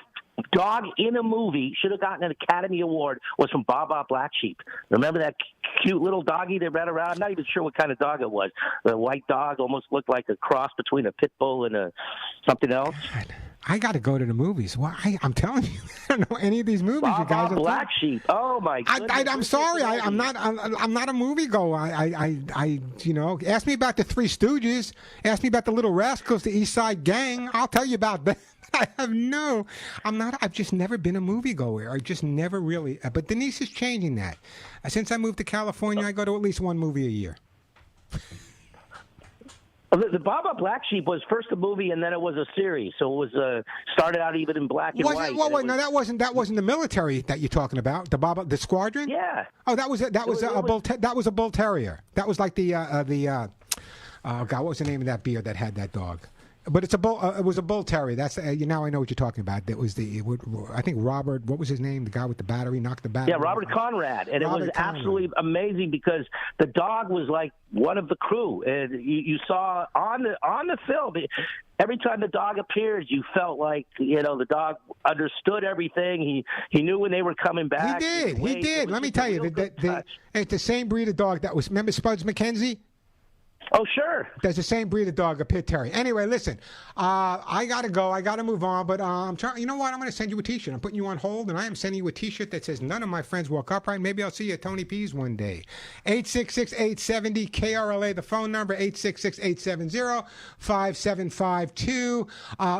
dog in a movie should have gotten an Academy Award was from Baba Black Sheep. Remember that cute little doggy that ran around? I'm not even sure what kind of dog it was. The white dog almost looked like a cross between a pit bull and something else. God, I got to go to the movies. Well, I'm telling you, I don't know any of these movies. Baba you guys are Black Sheep. Oh my goodness! I'm sorry. I'm not a movie goer. Ask me about the Three Stooges. Ask me about the Little Rascals, the East Side Gang. I'll tell you about that. I've just never been a movie goer. I just never really. But Denise is changing that. Since I moved to California, I go to at least one movie a year. The Baba Black Sheep was first a movie, and then it was a series. So it was started out even in black and white. Wait, no, that wasn't the military that you're talking about. The squadron. Yeah. Oh, that was a bull terrier. That was like oh God, what was the name of that beer that had that dog? But it's a bull. It was a bull terrier. That's now I know what you're talking about. That was I think Robert. What was his name? The guy with the battery knocked the battery. Yeah, Robert Conrad, and Robert it was Conrad. absolutely amazing because the dog was like one of the crew. And you saw on the film. Every time the dog appeared, you felt like the dog understood everything. He knew when they were coming back. He did. Let me tell you, it's the same breed of dog that was. Remember Spuds McKenzie? Oh, sure. There's the same breed of dog, a pit terrier. Anyway, listen, I got to go. I got to move on. But I'm trying. You know what? I'm going to send you a T-shirt. I'm putting you on hold, and I am sending you a T-shirt that says, "None of my friends walk upright." Maybe I'll see you at Tony P's one day. 866-870 KRLA, the phone number, 866-870-5752.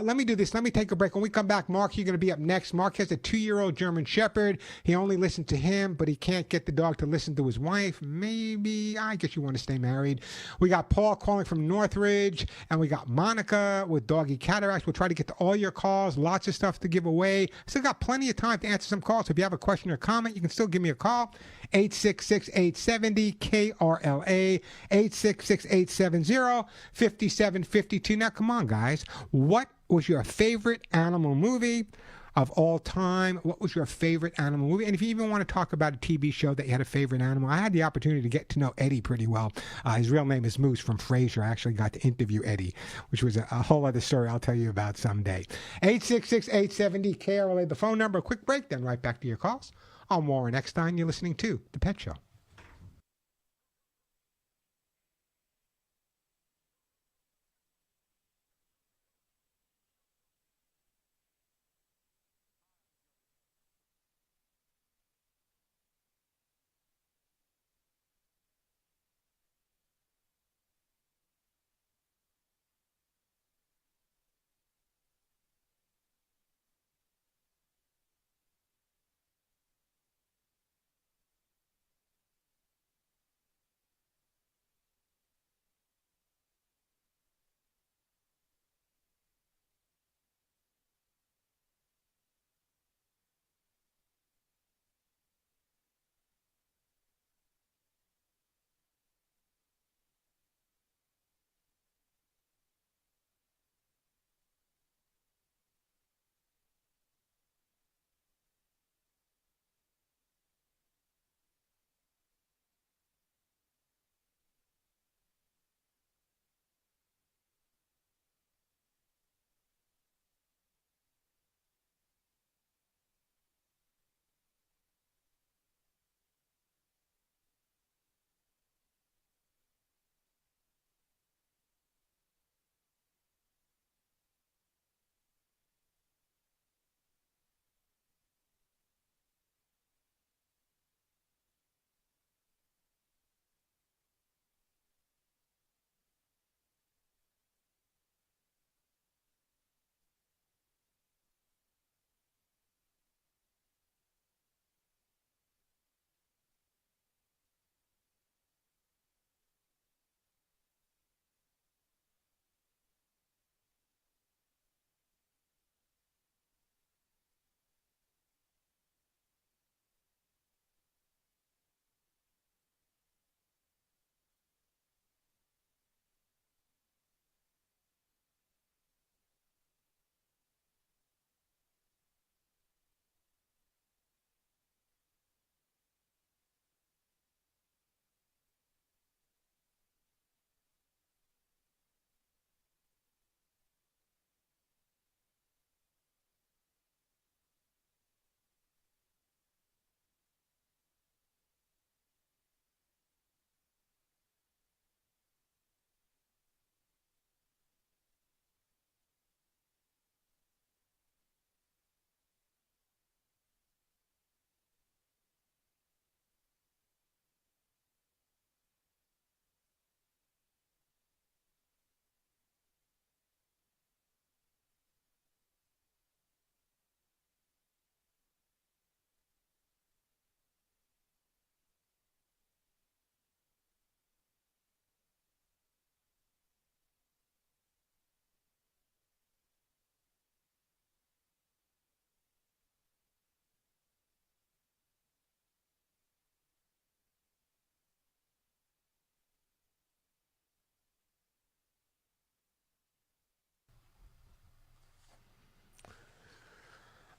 Let me do this. Let me take a break. When we come back, Mark, you're going to be up next. Mark has a 2-year-old German Shepherd. He only listened to him, but he can't get the dog to listen to his wife. Maybe, I guess you want to stay married. We got Paul calling from Northridge, and we got Monica with Doggy Cataracts. We'll try to get to all your calls. Lots of stuff to give away. Still got plenty of time to answer some calls. So if you have a question or comment, you can still give me a call. 866-870-KRLA, 866-870-5752. Now, come on, guys. What was your favorite animal movie of all time? What was your favorite animal movie? And if you even want to talk about a TV show that you had a favorite animal, I had the opportunity to get to know Eddie pretty well. His real name is Moose from Frasier. I actually got to interview Eddie, which was a whole other story I'll tell you about someday. 866-870-KRLA, the phone number. A quick break, then right back to your calls. I'm Warren Eckstein. You're listening to The Pet Show.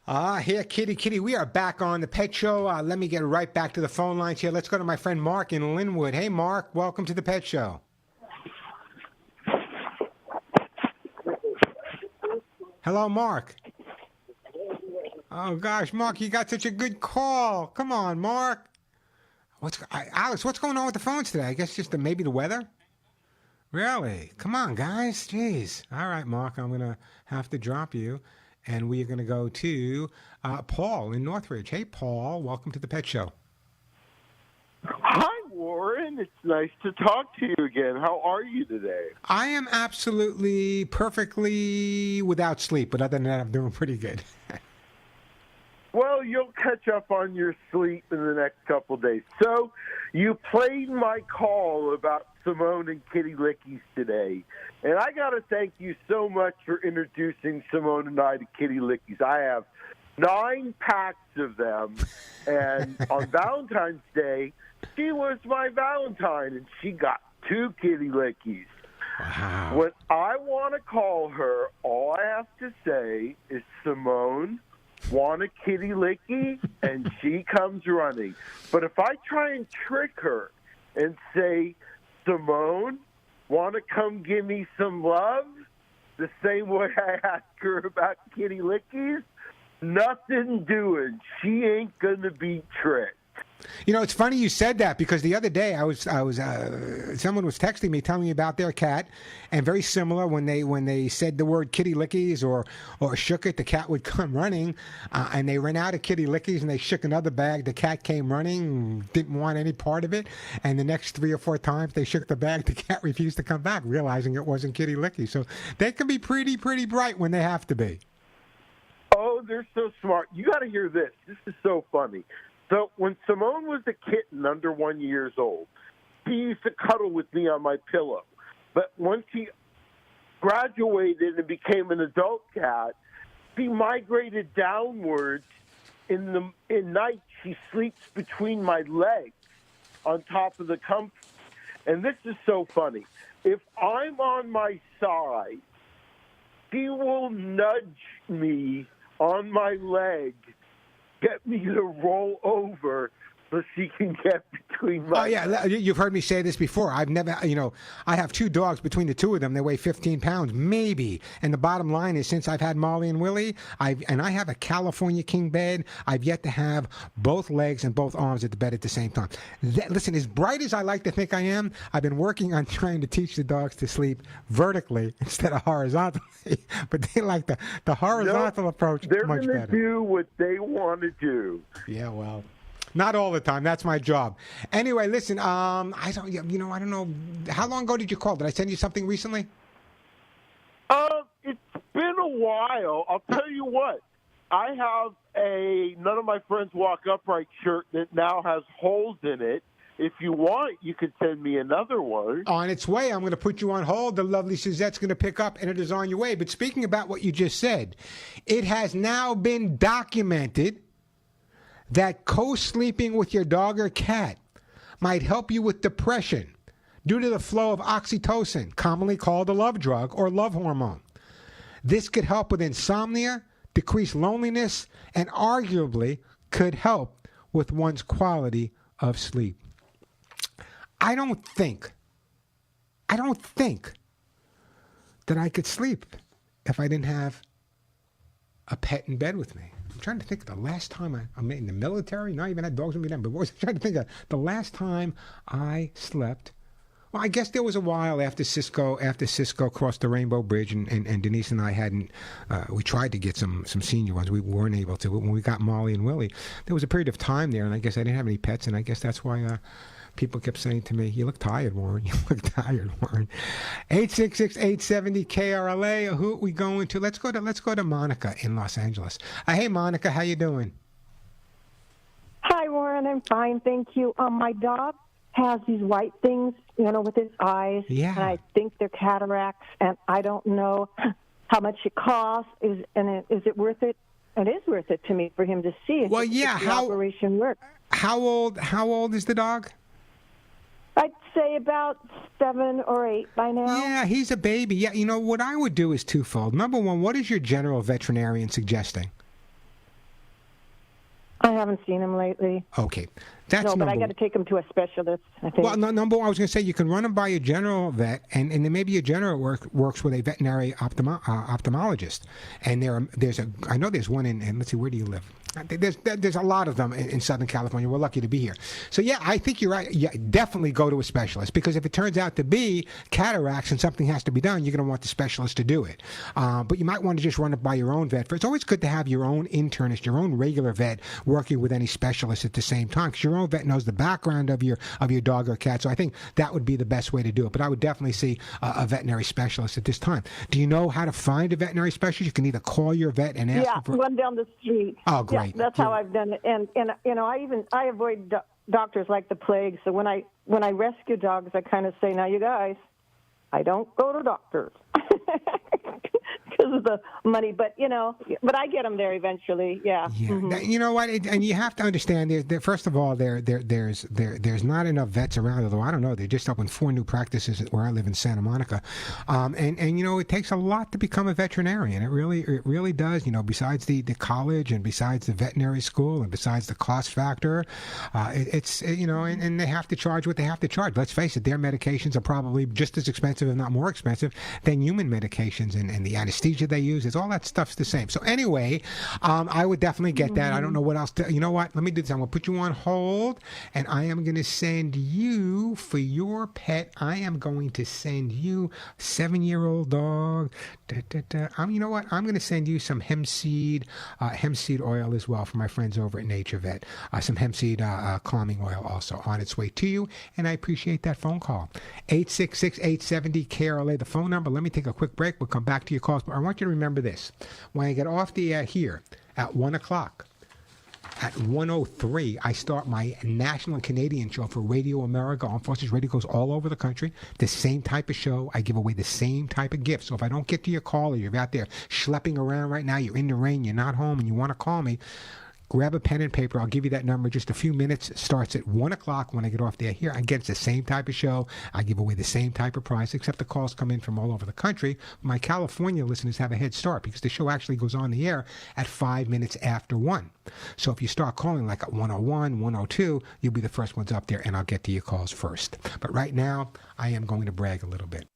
Here, Kitty. We are back on the Pet Show. Let me get right back to the phone lines here. Let's go to my friend Mark in Linwood. Hey, Mark, welcome to the Pet Show. Hello, Mark. Oh, gosh, Mark, you got such a good call. Come on, Mark. Alex, what's going on with the phones today? I guess just maybe the weather? Really? Come on, guys. Jeez. All right, Mark, I'm going to have to drop you. And we are going to go to Paul in Northridge. Hey, Paul, welcome to the Pet Show. Hi, Warren. It's nice to talk to you again. How are you today? I am absolutely, perfectly without sleep, but other than that, I'm doing pretty good. Well, you'll catch up on your sleep in the next couple days. So, you played my call about Simone and Kitty Lickies today. And I got to thank you so much for introducing Simone and I to Kitty Lickies. I have 9 packs of them. And on Valentine's Day, she was my Valentine, and she got 2 Kitty Lickies. Wow. When I want to call her, all I have to say is, Simone, want a kitty licky? And she comes running. But if I try and trick her and say, Simone, want to come give me some love? The same way I asked her about kitty lickies, nothing doing. She ain't going to be tricked. You know, it's funny you said that because the other day someone was texting me telling me about their cat, and very similar when they said the word kitty lickies or shook it, the cat would come running, and they ran out of kitty lickies and they shook another bag. The cat came running, didn't want any part of it, and the next 3 or 4 times they shook the bag, the cat refused to come back, realizing it wasn't kitty lickies. So they can be pretty bright when they have to be. Oh, they're so smart. You got to hear this. This is so funny. So when Simone was a kitten under 1 year old, she used to cuddle with me on my pillow. But once she graduated and became an adult cat, she migrated downwards. In night, she sleeps between my legs on top of the comfort. And this is so funny. If I'm on my side, she will nudge me on my leg, get me to roll over so she can get between my... Oh, yeah, you've heard me say this before. I've never, I have 2 dogs. Between the 2 of them, they weigh 15 pounds, maybe. And the bottom line is, since I've had Molly and Willie, I have a California king bed, I've yet to have both legs and both arms at the bed at the same time. Listen, as bright as I like to think I am, I've been working on trying to teach the dogs to sleep vertically instead of horizontally. But they like the horizontal approach they're much gonna better. Do what they want to do. Yeah, well... Not all the time. That's my job. Anyway, listen. I don't know. How long ago did you call? Did I send you something recently? It's been a while. I'll tell you what. I have a None of My Friends Walk Upright shirt that now has holes in it. If you want, you could send me another one. On its way. I'm going to put you on hold. The lovely Suzette's going to pick up, and it is on your way. But speaking about what you just said, it has now been documented that co-sleeping with your dog or cat might help you with depression due to the flow of oxytocin, commonly called a love drug or love hormone. This could help with insomnia, decrease loneliness, and arguably could help with one's quality of sleep. I don't think that I could sleep if I didn't have a pet in bed with me. I'm trying to think of the last time I'm in the military. Not even had dogs with me then, but I'm trying to think of the last time I slept. Well, I guess there was a while after Cisco crossed the Rainbow Bridge, and Denise and I hadn't. We tried to get some senior ones. We weren't able to. But when we got Molly and Willie, there was a period of time there, and I guess I didn't have any pets, and I guess that's why. People kept saying to me, "You look tired, Warren. You look tired, Warren." 866-870-KRLA. Who are we going to? Let's go to Monica in Los Angeles. Hey, Monica, how you doing? Hi, Warren. I'm fine, thank you. My dog has these white things, with his eyes. Yeah. And I think they're cataracts, and I don't know how much it costs. Is it worth it? It is worth it to me for him to see it. Well, yeah. How operation works? How old is the dog? I'd say about 7 or 8 by now. Yeah, he's a baby. Yeah, what I would do is twofold. Number one, what is your general veterinarian suggesting? I haven't seen him lately. Okay. That's no, but I number got to take him to a specialist, I think. Well, number one, I was going to say you can run them by a general vet, and then maybe your general works with a veterinary ophthalmologist. And I know there's one in let's see, where do you live? There's a lot of them in Southern California. We're lucky to be here. So yeah, I think you're right. Yeah, definitely go to a specialist, because if it turns out to be cataracts and something has to be done, you're going to want the specialist to do it. But you might want to just run it by your own vet. It's always good to have your own internist, your own regular vet, working with any specialist at the same time, because your own vet knows the background of your dog or cat. So I think that would be the best way to do it. But I would definitely see a veterinary specialist at this time. Do you know how to find a veterinary specialist? You can either call your vet and ask for one down the street. Oh, great. Yeah, that's how I've done it. And I avoid doctors like the plague. So when I rescue dogs, I kind of say, now you guys, I don't go to doctors because of the money. But I get them there eventually. Yeah. Mm-hmm. You know what? And you have to understand. First of all, there's not enough vets around. Although I don't know, they just opened 4 new practices where I live in Santa Monica. And it takes a lot to become a veterinarian. It really does. Besides the college and besides the veterinary school and besides the cost factor, and they have to charge what they have to charge. Let's face it, their medications are probably just as expensive, if not more expensive, than human medications, and the anesthesia they use. All that stuff's the same. So anyway, I would definitely get that. I don't know what else. You know what? Let me do this. I'm going to put you on hold, and I am going to send you, for your pet, I am going to send you a 7-year-old dog. You know what? I'm going to send you some hemp seed oil as well for my friends over at Nature Vet. Some hemp seed calming oil also on its way to you, and I appreciate that phone call. 866-870-KRLA, the phone number. Let me take a quick break. We'll come back to your calls, but I want you to remember this. When I get off the air here at 1 o'clock, at 1:03, I start my national and Canadian show for Radio America. Armed Forces Radio goes all over the country. The same type of show. I give away the same type of gifts. So if I don't get to your call, or you're out there schlepping around right now, you're in the rain, you're not home, and you want to call me, grab a pen and paper. I'll give you that number in just a few minutes. It starts at 1 o'clock when I get off there. Here, again, it's the same type of show. I give away the same type of prize, except the calls come in from all over the country. My California listeners have a head start because the show actually goes on the air at 5 minutes after 1. So if you start calling like at 1:01, 1:02, you'll be the first ones up there, and I'll get to your calls first. But right now, I am going to brag a little bit.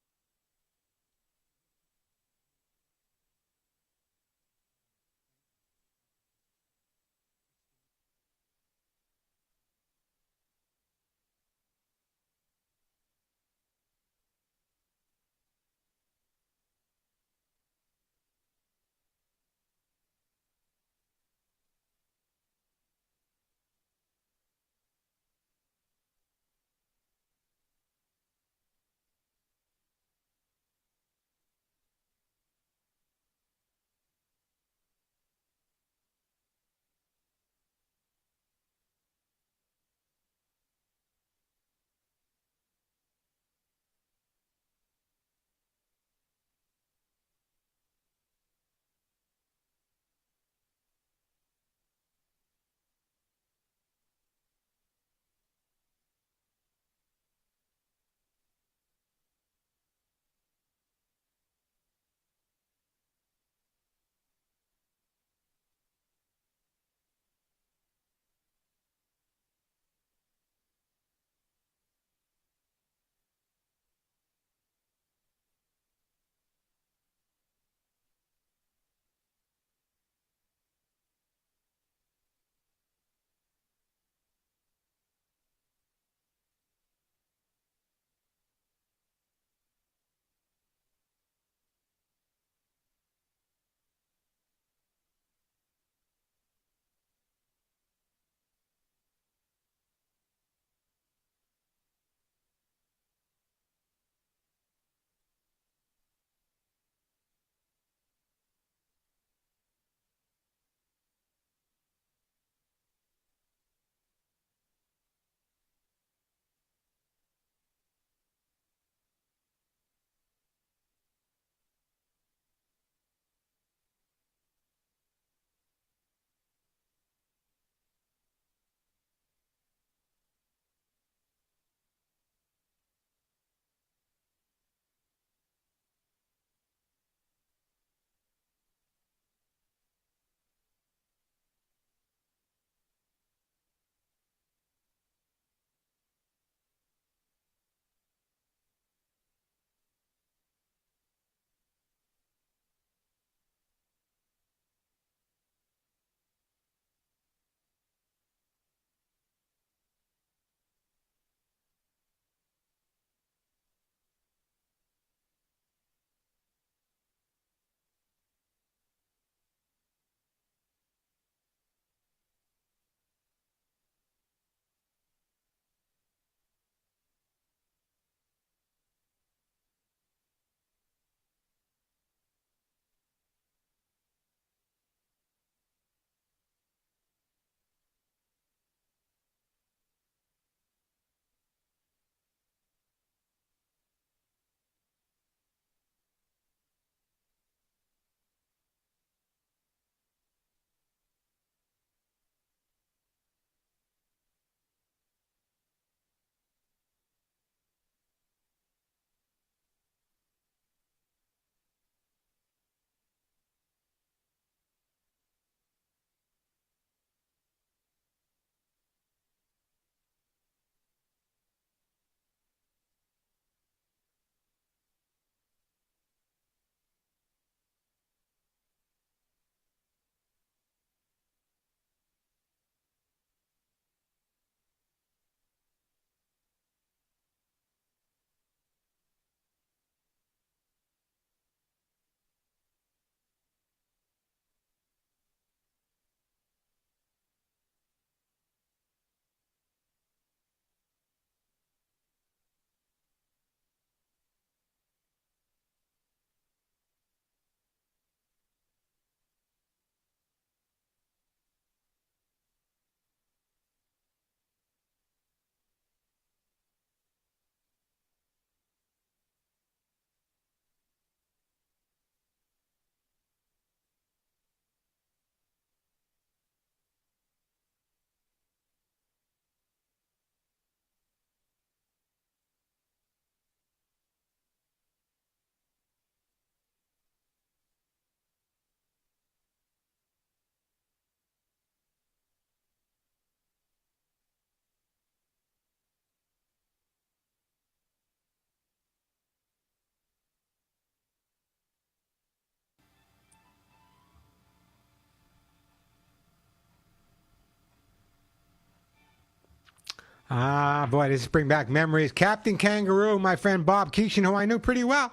Ah, boy, this brings back memories. Captain Kangaroo, my friend Bob Keeshan, who I knew pretty well.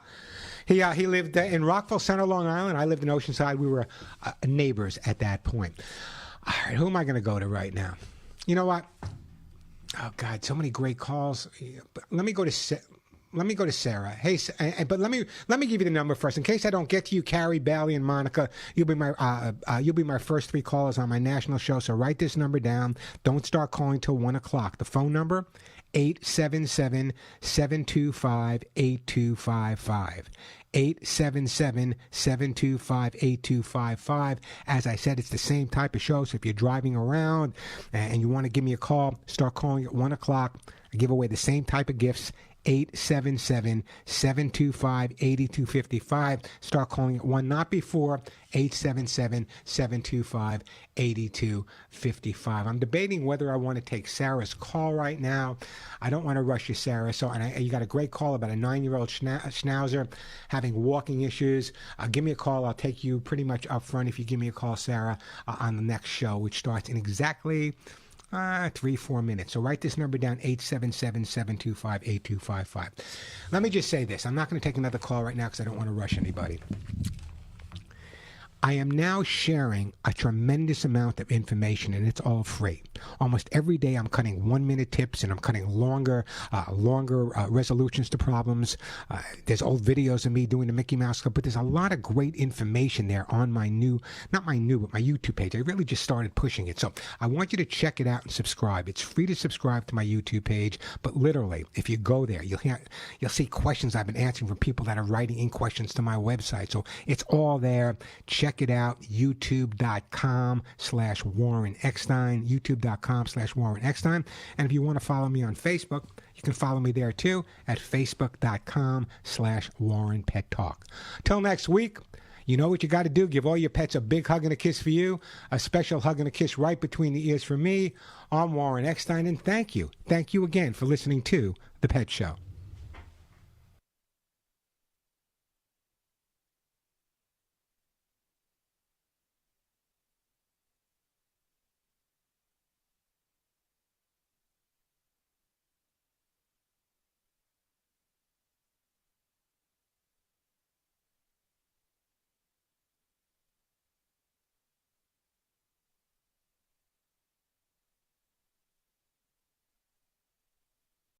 He lived in Rockville Center, Long Island. I lived in Oceanside. We were neighbors at that point. All right, who am I going to go to right now? You know what? Oh God, so many great calls. Let me go to Sarah. Hey, but let me give you the number first in case I don't get to you. Carrie, Bailey, and Monica. You'll be my first 3 callers on my national show. So write this number down. Don't start calling till 1 o'clock. The phone number 877-725-8255. 877-725-8255. As I said, it's the same type of show. So if you're driving around and you want to give me a call, start calling at 1 o'clock. I give away the same type of gifts. 877-725-8255. Start calling at 1, not before 877-725-8255. I'm debating whether I want to take Sarah's call right now. I don't want to rush you, Sarah. So, you got a great call about a 9-year-old schnauzer having walking issues. Give me a call. I'll take you pretty much up front if you give me a call, Sarah, on the next show, which starts in exactly 3-4 minutes. So write this number down, 877-725-8255. Let me just say this. I'm not going to take another call right now because I don't want to rush anybody. I am now sharing a tremendous amount of information, and it's all free. Almost every day I'm cutting 1-minute tips, and I'm cutting longer resolutions to problems. There's old videos of me doing the Mickey Mouse Club, but there's a lot of great information there on my but my YouTube page. I really just started pushing it. So I want you to check it out and subscribe. It's free to subscribe to my YouTube page, but literally, if you go there, you'll see questions I've been answering from people that are writing in questions to my website. So it's all there. Check it out, youtube.com/Warren Eckstein, youtube.com/Warren Eckstein. And if you want to follow me on Facebook, you can follow me there too at facebook.com/Warren Pet Talk. Till next week, you know what you got to do. Give all your pets a big hug and a kiss for you, a special hug and a kiss right between the ears for me. I'm Warren Eckstein, and thank you. Thank you again for listening to The Pet Show.